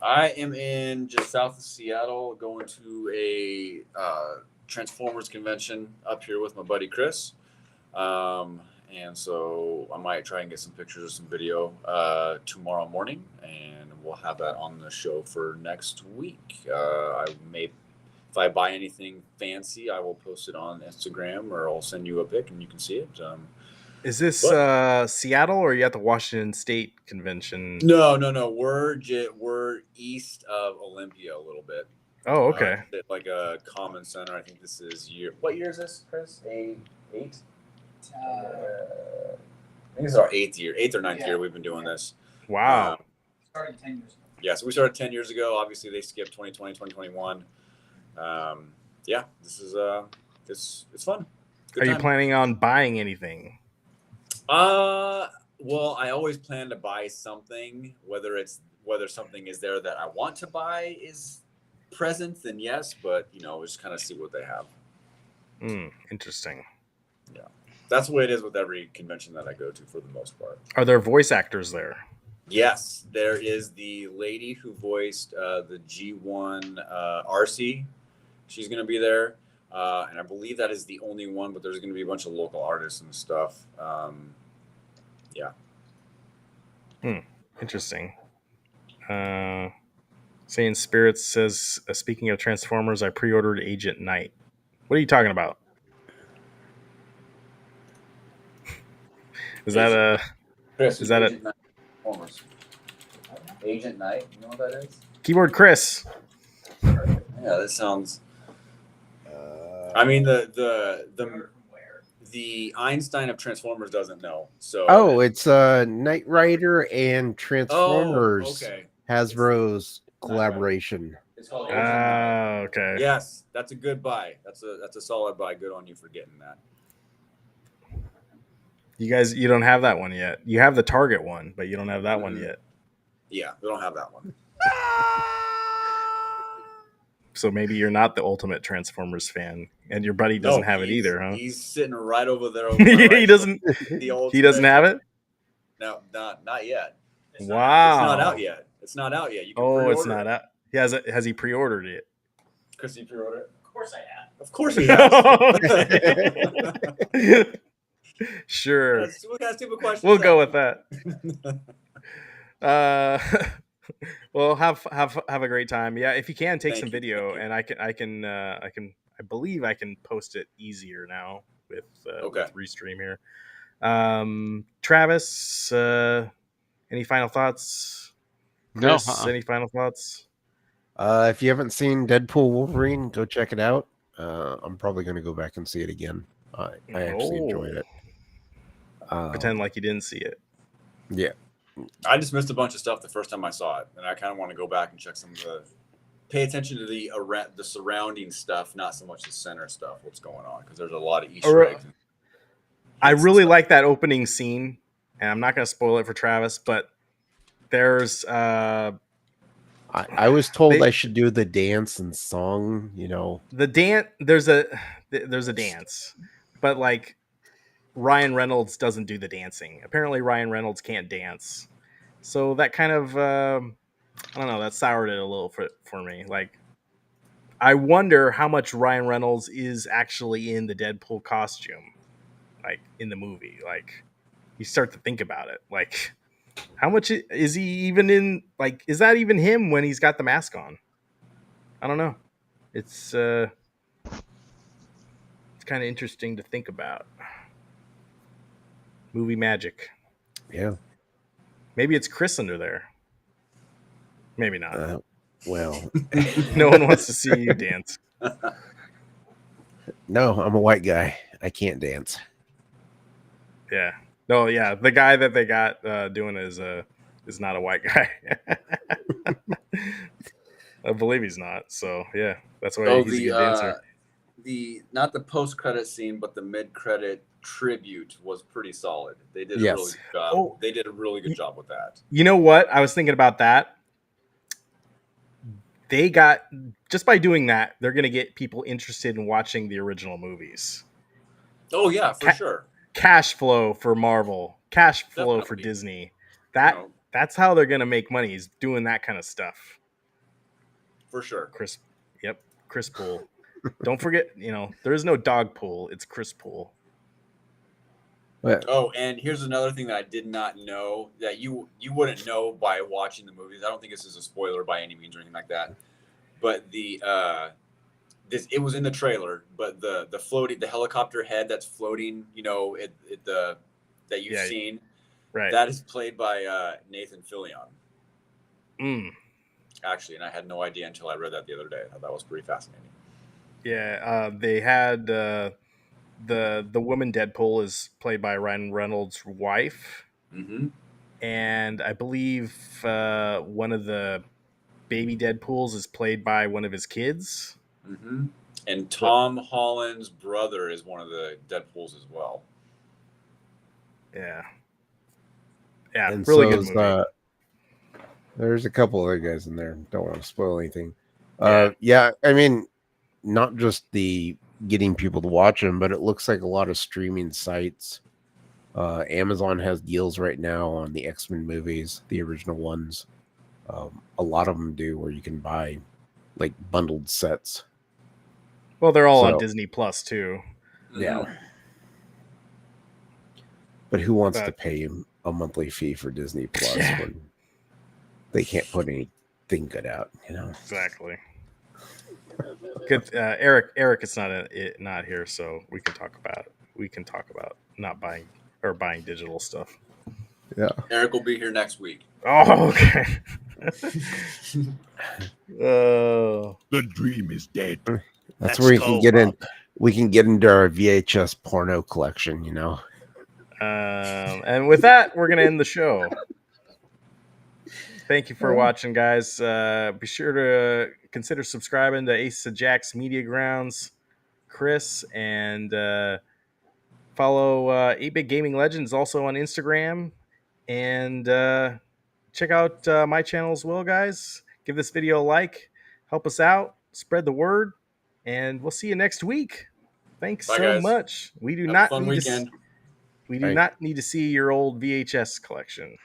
Speaker 3: I am in just south of Seattle, going to a Transformers convention up here with my buddy Chris. And so I might try and get some pictures or some video tomorrow morning, and we'll have that on the show for next week. If I buy anything fancy, I will post it on Instagram, or I'll send you a pic and you can see it.
Speaker 1: Is this Seattle, or are you at the Washington State convention?
Speaker 3: No. We're east of Olympia a little bit.
Speaker 1: Oh, okay.
Speaker 3: Like a common center. I think this is what year is this, Chris? Eight? I think this is our 8th or 9th year we've been doing this.
Speaker 1: Wow.
Speaker 9: Started 10 years ago.
Speaker 3: Yeah, so we started 10 years ago. Obviously, they skipped 2020, 2021. Yeah, this is it's fun. Good
Speaker 1: Are you
Speaker 3: time.
Speaker 1: planning on buying anything?
Speaker 3: Well, I always plan to buy something, whether something is there that I want to buy is present, then yes, but just kind of see what they have.
Speaker 1: Interesting.
Speaker 3: Yeah, that's the way it is with every convention that I go to for the most part.
Speaker 1: Are there voice actors there?
Speaker 3: Yes, there is the lady who voiced the G1 RC. She's going to be there. And I believe that is the only one, but there's going to be a bunch of local artists and stuff. Yeah.
Speaker 1: Interesting. Saying Spirits says, speaking of Transformers, I pre-ordered Agent Knight. What are you talking about? Is that a...
Speaker 3: Chris,
Speaker 1: is that
Speaker 3: Agent Knight Transformers? Agent Knight, you know what that is?
Speaker 1: Keyboard Chris?
Speaker 3: Yeah, that sounds... I mean, the Einstein of Transformers doesn't know. So
Speaker 2: it's Knight Rider and Transformers.
Speaker 3: Okay.
Speaker 2: Hasbro's collaboration.
Speaker 3: It's called Agent Knight.
Speaker 1: Okay.
Speaker 3: Yes, that's a good buy. That's a solid buy. Good on you for getting that.
Speaker 1: You don't have that one yet. You have the Target one, but you don't have that one yet.
Speaker 3: Yeah, we don't have that one.
Speaker 1: So maybe you're not the ultimate Transformers fan, and your buddy doesn't have it either, huh?
Speaker 3: He's sitting right over there.
Speaker 1: He doesn't. He doesn't have it.
Speaker 3: No, not yet.
Speaker 1: Wow.
Speaker 3: It's not out yet. It's not out yet. You can pre-order
Speaker 1: it's not out. Has he pre-ordered it?
Speaker 3: Chris, you pre-ordered it?
Speaker 6: Of course I have.
Speaker 3: Of course he has.
Speaker 1: Sure.
Speaker 3: What kind of stupid question?
Speaker 1: We'll go with that. Well, have a great time. Yeah, if you can take some video, and I believe I can post it easier now with Restream here. Travis, any final thoughts? Chris,
Speaker 4: No.
Speaker 1: Any final thoughts?
Speaker 2: If you haven't seen Deadpool Wolverine, go check it out. I'm probably going to go back and see it again. I actually enjoyed it.
Speaker 1: Pretend like you didn't see it.
Speaker 2: Yeah.
Speaker 3: I just missed a bunch of stuff the first time I saw it, and I kind of want to go back and check some of pay attention to the surrounding stuff, not so much the center stuff. What's going on? Because there's a lot of Easter eggs.
Speaker 1: I really like that opening scene, and I'm not going to spoil it for Travis, but there's
Speaker 2: I was told I should do the dance and song.
Speaker 1: The dance. There's a dance, but like Ryan Reynolds doesn't do the dancing. Apparently, Ryan Reynolds can't dance, so that kind of I don't know. That soured it a little for me. Like, I wonder how much Ryan Reynolds is actually in the Deadpool costume, like in the movie. Like, you start to think about it. Like, how much is he even in? Like, is that even him when he's got the mask on? I don't know. It's kind of interesting to think about. Movie magic.
Speaker 2: Yeah.
Speaker 1: Maybe it's Chris under there. Maybe not.
Speaker 2: Well,
Speaker 1: no one wants to see you dance.
Speaker 2: No, I'm a white guy. I can't dance.
Speaker 1: Yeah. No, yeah. The guy that they got doing is not a white guy. I believe he's not. So yeah, that's why he's a good dancer.
Speaker 3: Not the post-credit scene, but the mid-credit tribute was pretty solid. They did a really good job. They did a really good job with that.
Speaker 1: You know what? I was thinking about that. They got, just by doing that, they're going to get people interested in watching the original movies.
Speaker 3: Oh yeah, for sure.
Speaker 1: Cash flow for Marvel, cash flow for Disney. That's how they're going to make money, is doing that kind of stuff.
Speaker 3: For sure.
Speaker 1: Chris Pool. Don't forget, there is no dog pool. It's Chris Pool.
Speaker 3: Oh, and here's another thing that I did not know that you wouldn't know by watching the movies. I don't think this is a spoiler by any means or anything like that. But it was in the trailer. But the helicopter head that's floating, that you've seen,
Speaker 1: right? That
Speaker 3: is played by Nathan Fillion. Actually, and I had no idea until I read that the other day. I thought that was pretty fascinating.
Speaker 1: Yeah, they had the woman Deadpool is played by Ryan Reynolds' wife, and I believe one of the baby Deadpools is played by one of his kids.
Speaker 3: Mm-hmm. And Tom Holland's brother is one of the Deadpools as well.
Speaker 1: Yeah,
Speaker 2: And
Speaker 1: really
Speaker 2: so
Speaker 1: good
Speaker 2: is,
Speaker 1: movie.
Speaker 2: there's a couple other guys in there. Don't want to spoil anything.
Speaker 1: Yeah.
Speaker 2: Yeah, I mean, not just the getting people to watch them, but it looks like a lot of streaming sites. Amazon has deals right now on the X-Men movies, the original ones. A lot of them do where you can buy like bundled sets.
Speaker 1: Well, they're all on
Speaker 2: So-
Speaker 1: Disney Plus too.
Speaker 2: Yeah. But who wants to pay a monthly fee for Disney Plus when they can't put anything good out, you know?
Speaker 1: Exactly. Good, Eric is not here, so we can talk about not buying or buying digital stuff.
Speaker 2: Yeah.
Speaker 3: Eric will be here next week.
Speaker 1: Oh, okay.
Speaker 6: The dream is dead.
Speaker 2: That's where we can get into our VHS porno collection, you know.
Speaker 1: And with that, we're gonna end the show. Thank you for watching, guys. Be sure to consider subscribing to Ace of Jack's Media Grounds, Chris, and follow 8-Bit Gaming Legends also on Instagram. And check out my channel as well, guys. Give this video a like, help us out, spread the word, and we'll see you next week. Thanks
Speaker 3: Bye,
Speaker 1: so
Speaker 3: guys.
Speaker 1: much. We do
Speaker 3: Have
Speaker 1: not
Speaker 3: a fun
Speaker 1: need
Speaker 3: weekend.
Speaker 1: not need to see your old VHS collection.